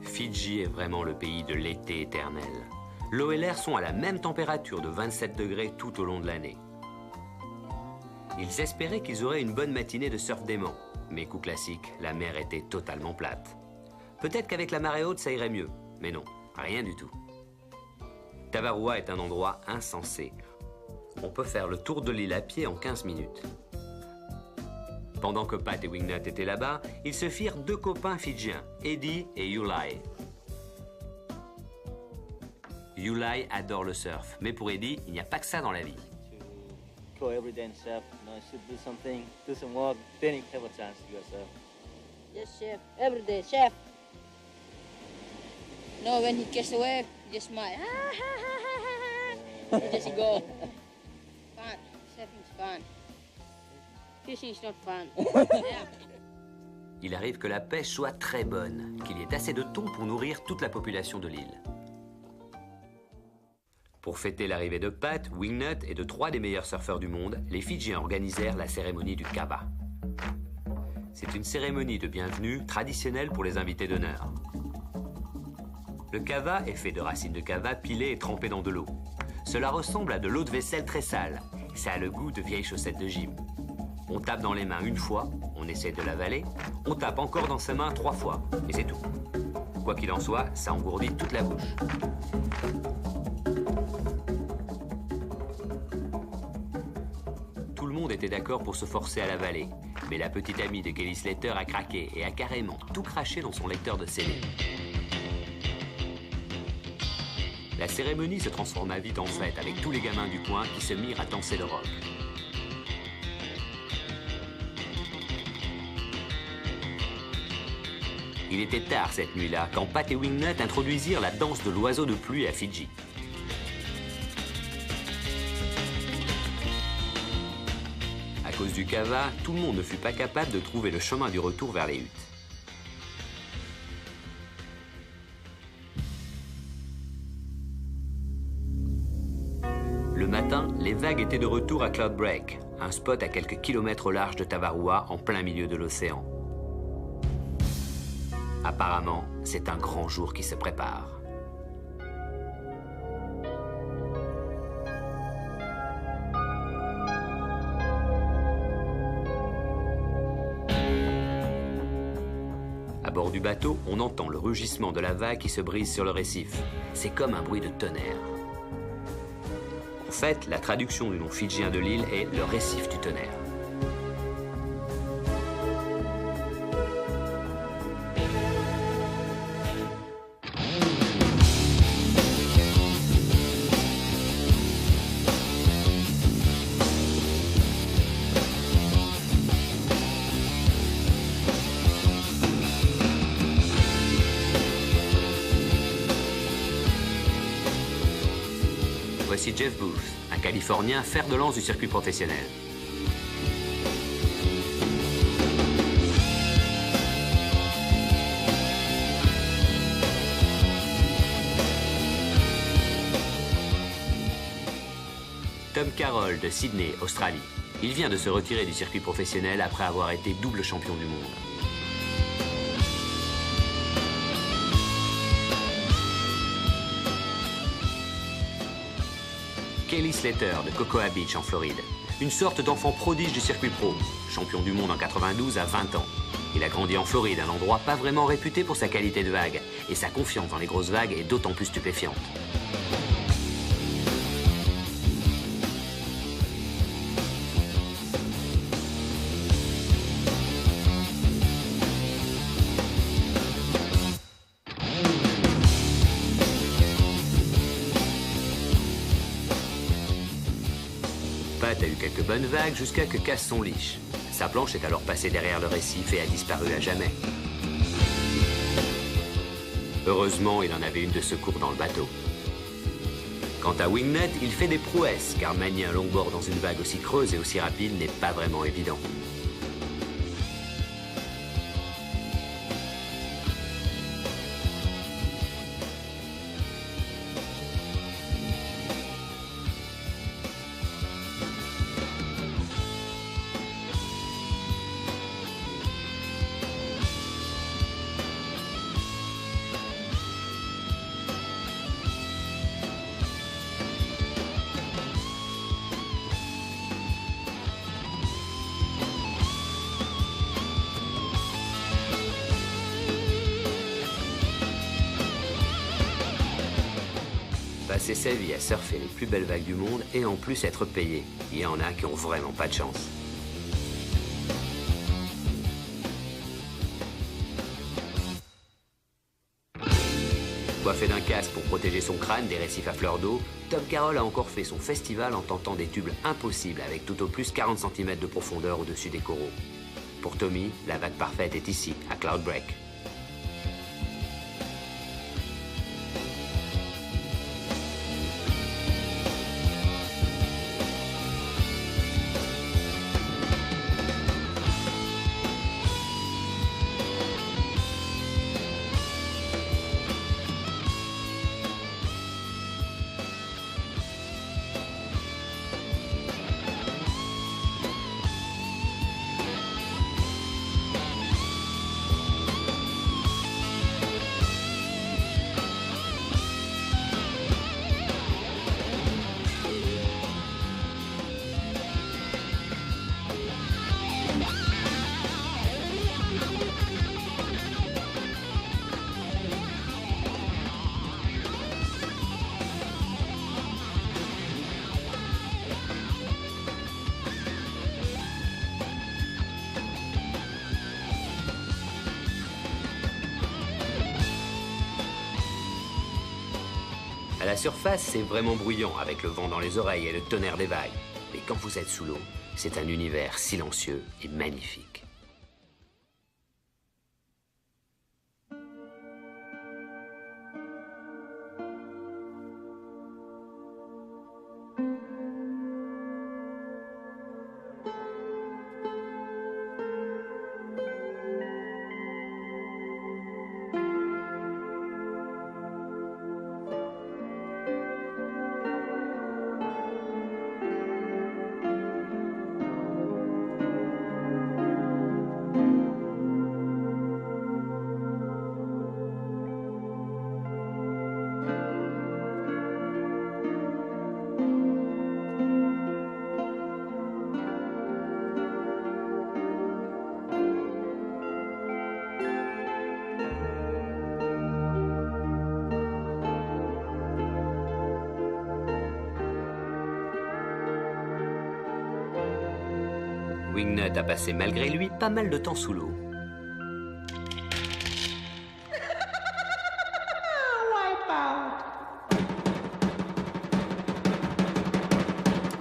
A: Fidji est vraiment le pays de l'été éternel. L'eau et l'air sont à la même température de 27 degrés tout au long de l'année. Ils espéraient qu'ils auraient une bonne matinée de surf d'aimant. Mais coup classique, la mer était totalement plate. Peut-être qu'avec la marée haute, ça irait mieux. Mais non, rien du tout. Tavarua est un endroit insensé. On peut faire le tour de l'île à pied en 15 minutes. Pendant que Pat et Wingnut étaient là-bas, ils se firent deux copains fidjiens, Eddie et Yulai. Yulai adore le surf, mais pour Eddie, il n'y a pas que ça dans la vie.
B: Go every day and surf. You know, you should do something, do some work, then you have a chance to go surf.
G: Yes, chef. Every day, chef. No, when he gets away, he just smile. He just go. Fun. Surfing's fun. Fishing is not fun. Yeah.
A: Il arrive que la pêche soit très bonne, qu'il y ait assez de thon pour nourrir toute la population de l'île. Pour fêter l'arrivée de Pat, Wingnut et de 3 des meilleurs surfeurs du monde, les Fidjiens organisèrent la cérémonie du kava. C'est une cérémonie de bienvenue traditionnelle pour les invités d'honneur. Le kava est fait de racines de kava pilées et trempées dans de l'eau. Cela ressemble à de l'eau de vaisselle très sale. Ça a le goût de vieilles chaussettes de gym. On tape dans les mains une fois, on essaie de l'avaler, on tape encore dans ses mains 3 fois, et c'est tout. Quoi qu'il en soit, ça engourdit toute la bouche. Tout le monde était d'accord pour se forcer à l'avaler, mais la petite amie de Kelly Slater a craqué et a carrément tout craché dans son lecteur de CD. La cérémonie se transforma vite en fête avec tous les gamins du coin qui se mirent à danser le rock. Il était tard cette nuit-là quand Pat et Wingnut introduisirent la danse de l'oiseau de pluie à Fidji. À cause du kava, tout le monde ne fut pas capable de trouver le chemin du retour vers les huttes. Le matin, les vagues étaient de retour à Cloud Break, un spot à quelques kilomètres au large de Tavarua, en plein milieu de l'océan. Apparemment, c'est un grand jour qui se prépare. À bord du bateau, on entend le rugissement de la vague qui se brise sur le récif. C'est comme un bruit de tonnerre. En fait, la traduction du nom fidjien de l'île est le récif du tonnerre. Voici Jeff Booth, un Californien fer de lance du circuit professionnel. Tom Carroll de Sydney, Australie. Il vient de se retirer du circuit professionnel après avoir été double champion du monde. Kelly Slater de Cocoa Beach en Floride. Une sorte d'enfant prodige du circuit pro. Champion du monde en 92 à 20 ans. Il a grandi en Floride, un endroit pas vraiment réputé pour sa qualité de vague. Et sa confiance dans les grosses vagues est d'autant plus stupéfiante. Pat a eu quelques bonnes vagues jusqu'à que casse son leash. Sa planche est alors passée derrière le récif et a disparu à jamais. Heureusement, il en avait une de secours dans le bateau. Quant à Wingnut, il fait des prouesses, car manier un longboard dans une vague aussi creuse et aussi rapide n'est pas vraiment évident. passer sa vie à surfer les plus belles vagues du monde et en plus être payé. Il y en a qui ont vraiment pas de chance. Coiffé d'un casque pour protéger son crâne des récifs à fleur d'eau, Tom Carroll a encore fait son festival en tentant des tubes impossibles avec tout au plus 40 cm de profondeur au-dessus des coraux. Pour Tommy, la vague parfaite est ici, à Cloudbreak. À la surface, c'est vraiment bruyant avec le vent dans les oreilles et le tonnerre des vagues. Mais quand vous êtes sous l'eau, c'est un univers silencieux et magnifique. Wingnut a passé malgré lui pas mal de temps sous l'eau.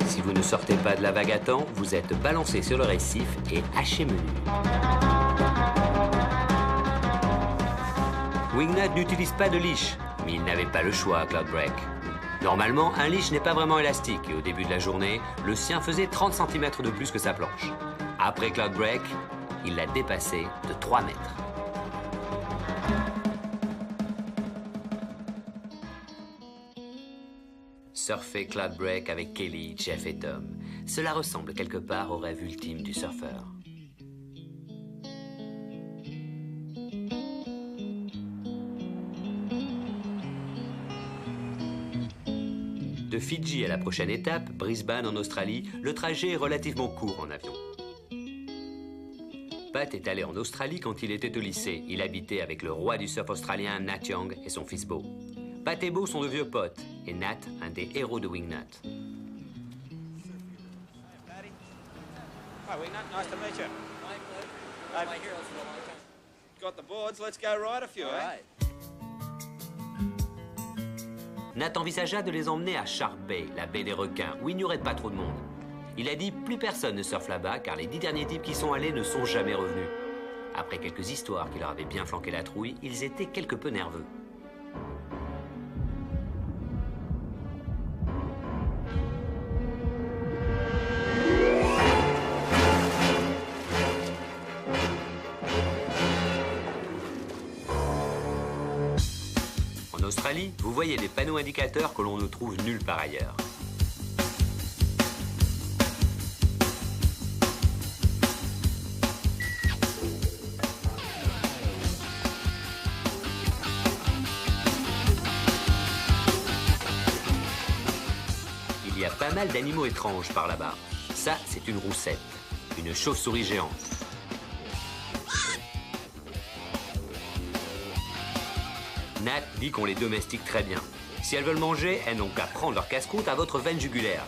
A: Si vous ne sortez pas de la vague à temps, vous êtes balancé sur le récif et haché menu. Wingnut n'utilise pas de leash, mais il n'avait pas le choix à Cloudbreak. Normalement, un leash n'est pas vraiment élastique et au début de la journée, le sien faisait 30 cm de plus que sa planche. Après Cloudbreak, il l'a dépassé de 3 mètres. Surfer Cloudbreak avec Kelly, Jeff et Tom, cela ressemble quelque part au rêve ultime du surfeur. De Fidji à la prochaine étape, Brisbane en Australie, le trajet est relativement court en avion. Pat est allé en Australie quand il était au lycée. Il habitait avec le roi du surf australien Nat Young et son fils Beau. Pat et Beau sont de vieux potes et Nat, un des héros de Wingnut.
C: Hi, Wingnut. Nice to meet you.
E: My heroes for a long time.
C: Got the boards. Let's go ride a few,
E: All
C: eh?
E: right.
A: Nat envisagea de les emmener à Shark Bay, la baie des requins, où il n'y aurait pas trop de monde. Il a dit plus personne ne surfe là-bas car les 10 derniers types qui sont allés ne sont jamais revenus. Après quelques histoires qui leur avaient bien flanqué la trouille, ils étaient quelque peu nerveux. En Australie, vous voyez des panneaux indicateurs que l'on ne trouve nulle part ailleurs. Il y a pas mal d'animaux étranges par là-bas. Ça, c'est une roussette, une chauve-souris géante. Nat dit qu'on les domestique très bien. Si elles veulent manger, elles n'ont qu'à prendre leur casse-croûte à votre veine jugulaire.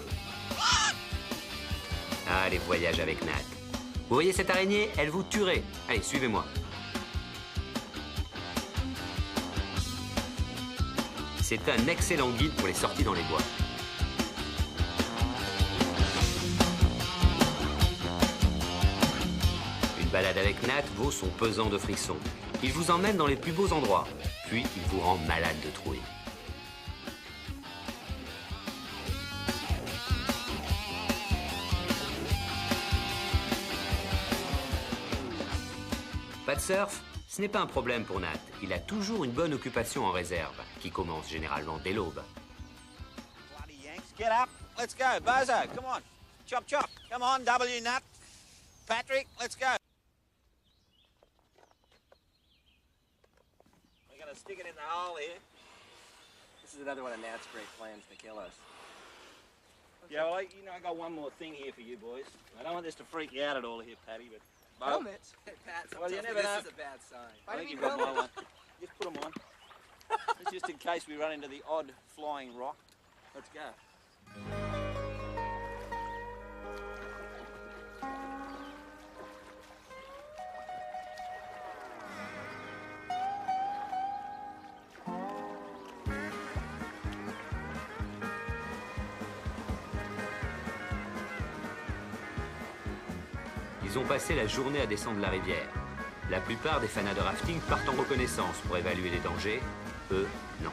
A: Ah, les voyages avec Nat. Vous voyez cette araignée? Elle vous tuerait. Allez, suivez-moi. C'est un excellent guide pour les sorties dans les bois. Une balade avec Nat vaut son pesant de frissons. Il vous emmène dans les plus beaux endroits, puis il vous rend malade de trouille. Pas de surf? Ce n'est pas un problème pour Nat. Il a toujours une bonne occupation en réserve, qui commence généralement dès l'aube.
C: Bloody Yanks, get up. Let's go. Bozo, come on. Chop, chop. Come on, W Nut. Patrick, let's go. We're going to stick it in the hole here.
E: This is another one of Nat's great plans to kill us.
C: Yeah, well, you know, I got one more thing here for you boys. I don't want this to freak you out at all here, Patty, but...
E: Helmets? Hey, Pat,
C: Well, you
E: sometimes
C: never
E: this
C: know.
E: is a bad sign.
C: I think you've got my one. Just put them on. It's just in case we run into the odd flying rock. Let's go.
A: Ils ont passé la journée à descendre la rivière. La plupart des fanats de rafting partent en reconnaissance pour évaluer les dangers. Eux, non.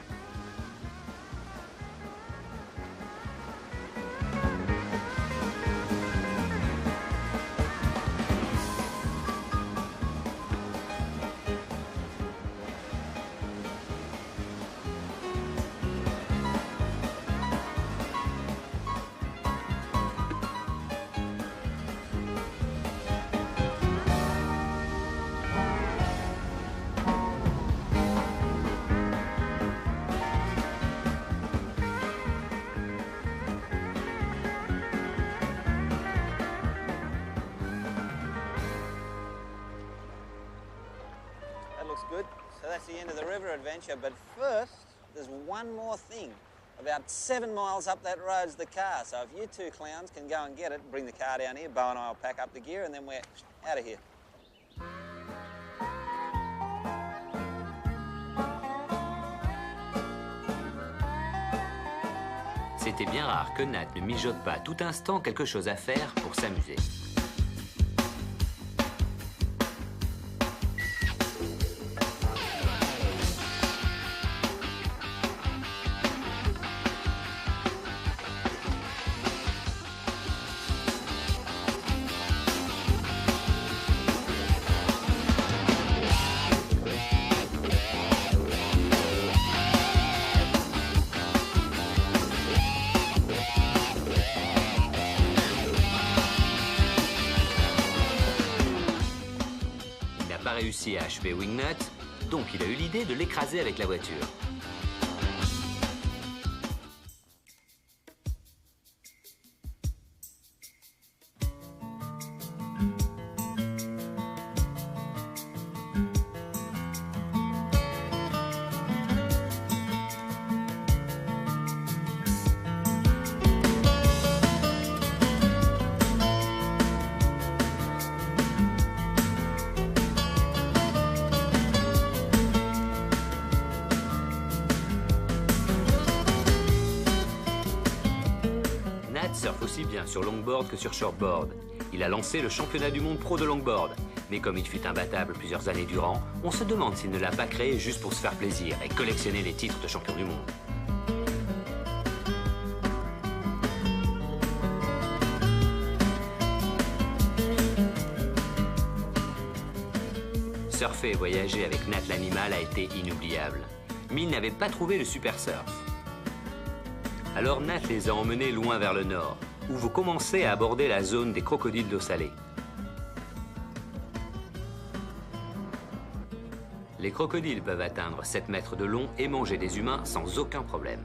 C: That looks good. So that's the end of the river adventure. But first, there's one more thing. About 7 miles up that road's the car. So if you two clowns can go and get it, bring the car down here, Bo and I will pack up the gear, and then we're out of here.
A: C'était bien rare que Nat ne mijote pas tout instant quelque chose à faire pour s'amuser. Réussi à achever Wingnut, donc il a eu l'idée de l'écraser avec la voiture. Surfe aussi bien sur longboard que sur shortboard. Il a lancé le championnat du monde pro de longboard. Mais comme il fut imbattable plusieurs années durant, on se demande s'il ne l'a pas créé juste pour se faire plaisir et collectionner les titres de champion du monde. Surfer et voyager avec Nat l'animal a été inoubliable. Mais il n'avait pas trouvé le super surf. Alors Nat les a emmenés loin vers le nord, où vous commencez à aborder la zone des crocodiles d'eau salée. Les crocodiles peuvent atteindre 7 mètres de long et manger des humains sans aucun problème.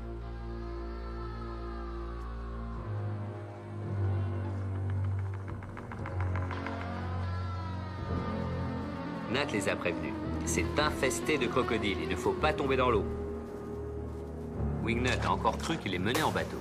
A: Nat les a prévenus. C'est infesté de crocodiles, il ne faut pas tomber dans l'eau. Wingnut a encore cru qu'il les menait en bateau.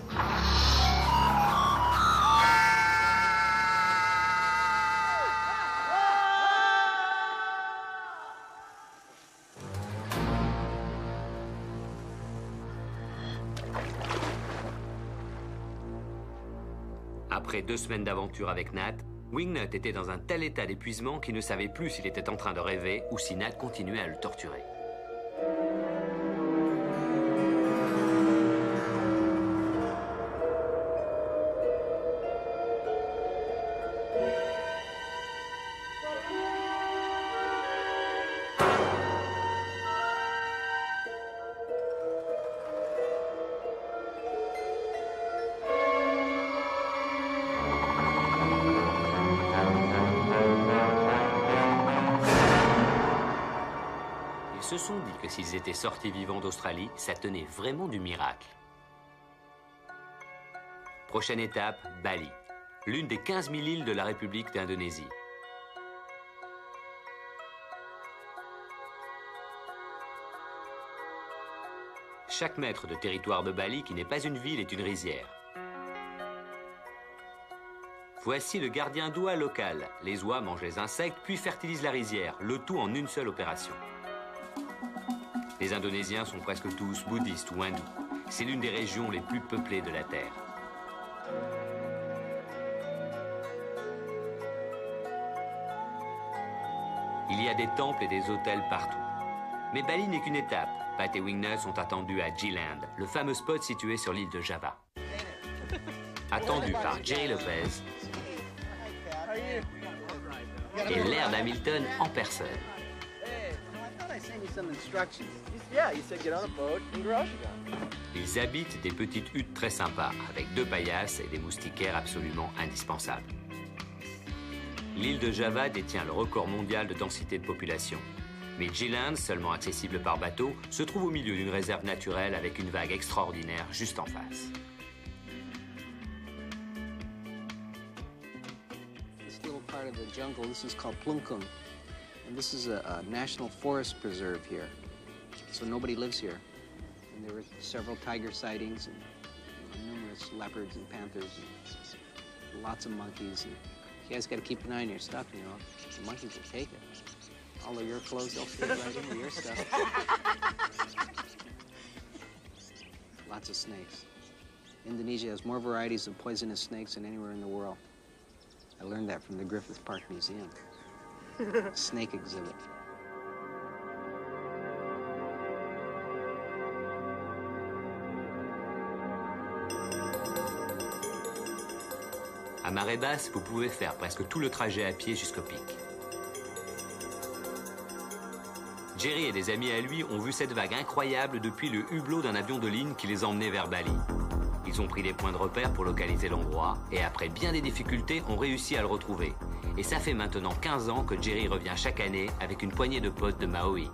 A: Après 2 semaines d'aventure avec Nat, Wingnut était dans un tel état d'épuisement qu'il ne savait plus s'il était en train de rêver ou si Nat continuait à le torturer. Ils se sont dit que s'ils étaient sortis vivants d'Australie, ça tenait vraiment du miracle. Prochaine étape, Bali, l'une des 15 000 îles de la République d'Indonésie. Chaque mètre de territoire de Bali, qui n'est pas une ville, est une rizière. Voici le gardien d'oie local. Les oies mangent les insectes, puis fertilisent la rizière, le tout en une seule opération. Les Indonésiens sont presque tous bouddhistes ou hindous. C'est l'une des régions les plus peuplées de la Terre. Il y a des temples et des hôtels partout. Mais Bali n'est qu'une étape. Pat et Wingnut sont attendus à G-Land, le fameux spot situé sur l'île de Java. Attendu par Jerry Lopez et Laird Hamilton en personne. Ils habitent des petites huttes très sympas, avec 2 paillasses et des moustiquaires absolument indispensables. L'île de Java détient le record mondial de densité de population. Mais G-Land, seulement accessible par bateau, se trouve au milieu d'une réserve naturelle avec une vague extraordinaire juste en face.
H: This little part of the jungle, this is called Plumkum. And this is a national forest preserve here. So nobody lives here. And there were several tiger sightings and numerous leopards and panthers and lots of monkeys. And you guys got to keep an eye on your stuff, you know. The monkeys will take it. All of your clothes, they'll fit right into your stuff. Lots of snakes. Indonesia has more varieties of poisonous snakes than anywhere in the world. I learned that from the Griffith Park Museum. Snake exhibit.
A: À marée basse, vous pouvez faire presque tout le trajet à pied jusqu'au pic. Jerry et des amis à lui ont vu cette vague incroyable depuis le hublot d'un avion de ligne qui les emmenait vers Bali. Ils ont pris des points de repère pour localiser l'endroit et après bien des difficultés, ont réussi à le retrouver. Et ça fait maintenant 15 ans que Jerry revient chaque année avec une poignée de potes de Maui.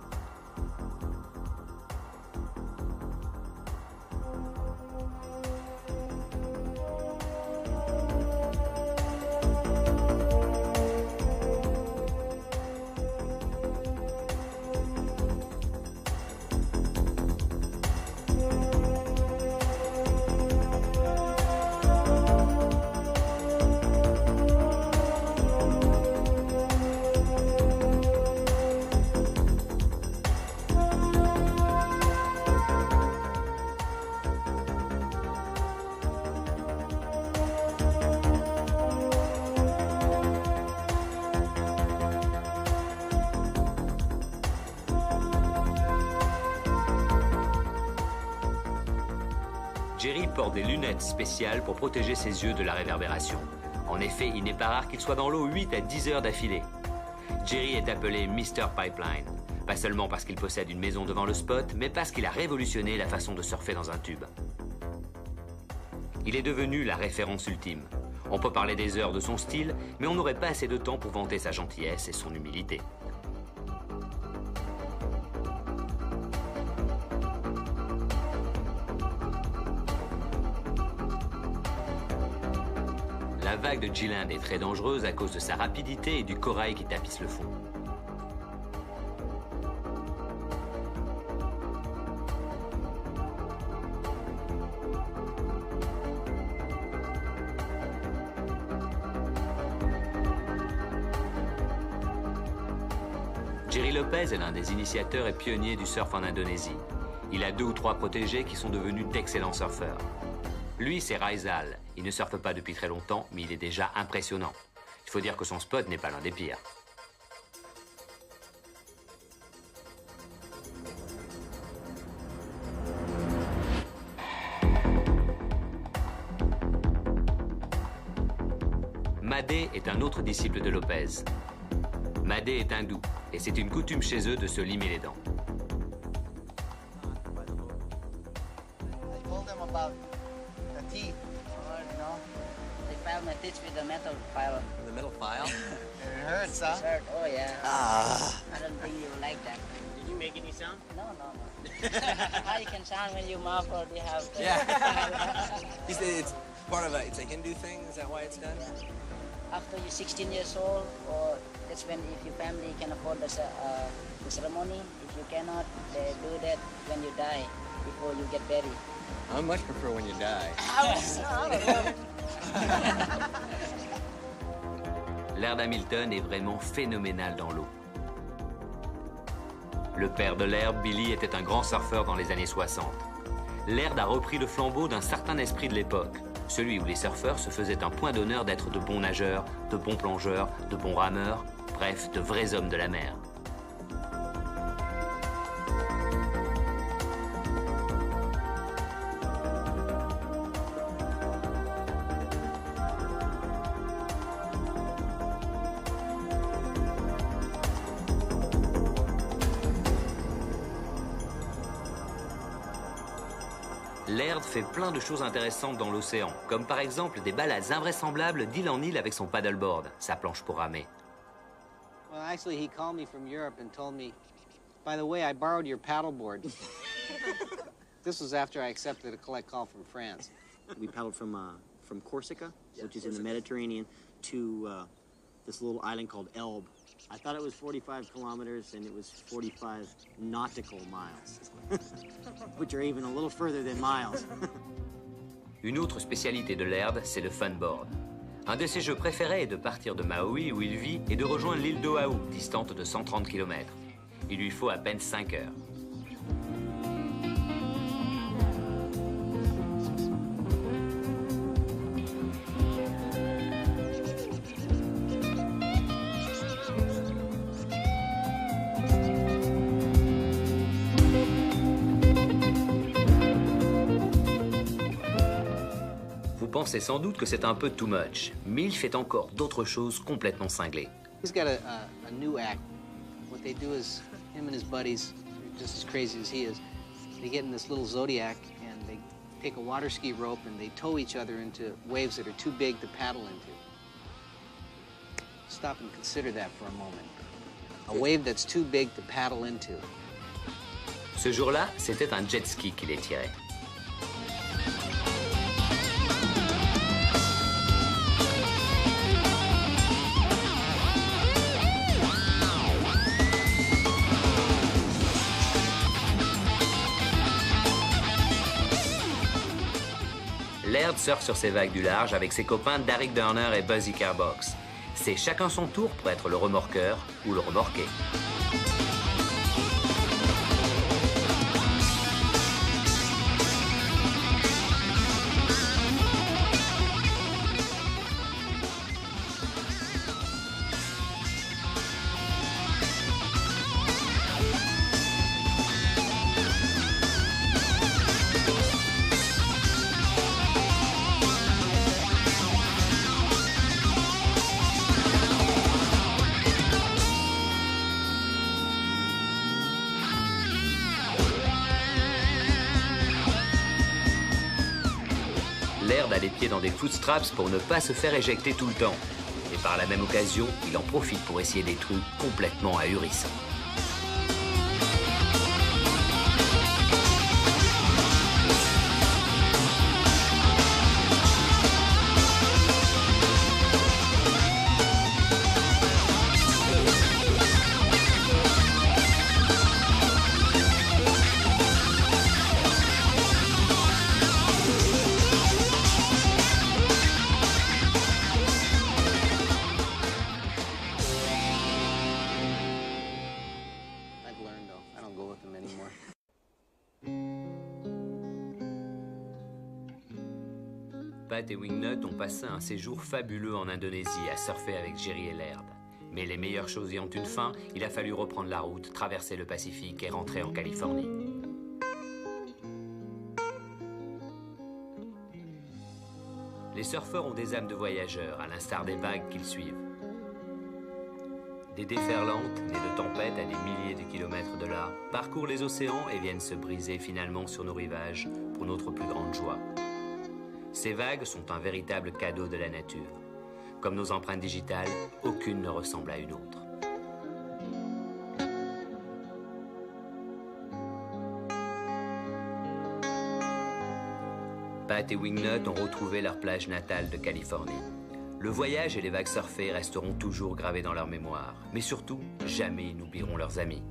A: Jerry porte des lunettes spéciales pour protéger ses yeux de la réverbération. En effet, il n'est pas rare qu'il soit dans l'eau 8 à 10 heures d'affilée. Jerry est appelé Mr. Pipeline, pas seulement parce qu'il possède une maison devant le spot, mais parce qu'il a révolutionné la façon de surfer dans un tube. Il est devenu la référence ultime. On peut parler des heures de son style, mais on n'aurait pas assez de temps pour vanter sa gentillesse et son humilité. La vague de G-Land est très dangereuse à cause de sa rapidité et du corail qui tapisse le fond. Jerry Lopez est l'un des initiateurs et pionniers du surf en Indonésie. Il a 2 ou 3 protégés qui sont devenus d'excellents surfeurs. Lui, c'est Raizal. Il ne surfe pas depuis très longtemps, mais il est déjà impressionnant. Il faut dire que son spot n'est pas l'un des pires. Madé est un autre disciple de Lopez. Madé est hindou, et c'est une coutume chez eux de se limer les dents.
C: I told them about the teeth.
G: Oh, no. They filed my teeth with the metal file.
E: The middle file?
C: It hurts, huh?
G: Shirt. Oh, yeah.
C: Ah.
G: I don't think you like that.
E: Did you make any sound?
G: No, no, no. How you can sound when you mouth already have...
E: Yeah. You said it's part of it's a Hindu thing? Is that why it's done?
G: After you're 16 years old, or that's when if your family can afford the ceremony. If you cannot, they do that when you die, before you get buried.
E: I much prefer when you die.
A: Laird Hamilton est vraiment phénoménal dans l'eau. Le père de Laird, Billy, était un grand surfeur dans les années 60. Laird a repris le flambeau d'un certain esprit de l'époque, celui où les surfeurs se faisaient un point d'honneur d'être de bons nageurs, de bons plongeurs, de bons rameurs, bref, de vrais hommes de la mer. Laird fait plein de choses intéressantes dans l'océan, comme par exemple des balades invraisemblables d'île en île avec son paddleboard, sa planche pour ramer.
H: Well, actually, he called me from Europe and told me, by the way, I borrowed your paddleboard. This was after I accepted a collect call from France.
I: We paddled from Corsica, which is in the Mediterranean, to this little island called Elbe. I thought it was 45 kilometers, and it was 45 nautical miles, which are even a little further than miles.
A: Une autre spécialité de Laird, c'est le funboard. Un de ses jeux préférés est de partir de Maui, où il vit, et de rejoindre l'île d'Oahu, distante de 130 km. Il lui faut à peine 5 heures. Vous pensez sans doute que c'est un peu too much, mais il fait encore d'autres choses complètement cinglées.
H: He's got a new act. What they do is, him and his buddies, just as crazy as he is, they get in this little Zodiac and they take a water ski rope and they tow each other into waves that are too big to paddle into. Stop and consider that for a moment. A wave that's too big to paddle into.
A: Ce jour-là, c'était un jet ski qui les tirait. Laird surfe sur ses vagues du large avec ses copains Derek Durner et Buzzy Carbox. C'est chacun son tour pour être le remorqueur ou le remorqué. Laird a les pieds dans des footstraps pour ne pas se faire éjecter tout le temps. Et par la même occasion, il en profite pour essayer des trucs complètement ahurissants.
H: don't go with them anymore.
A: Pat et Wingnut ont passé un séjour fabuleux en Indonésie à surfer avec Jerry et Laird. Mais les meilleures choses ayant une fin, il a fallu reprendre la route, traverser le Pacifique et rentrer en Californie. Les surfeurs ont des âmes de voyageurs, à l'instar des vagues qu'ils suivent. Des déferlantes, nées de tempêtes à des milliers de kilomètres de là, parcourent les océans et viennent se briser finalement sur nos rivages pour notre plus grande joie. Ces vagues sont un véritable cadeau de la nature. Comme nos empreintes digitales, aucune ne ressemble à une autre. Pat et Wingnut ont retrouvé leur plage natale de Californie. Le voyage et les vagues surfées resteront toujours gravés dans leur mémoire. Mais surtout, jamais ils n'oublieront leurs amis.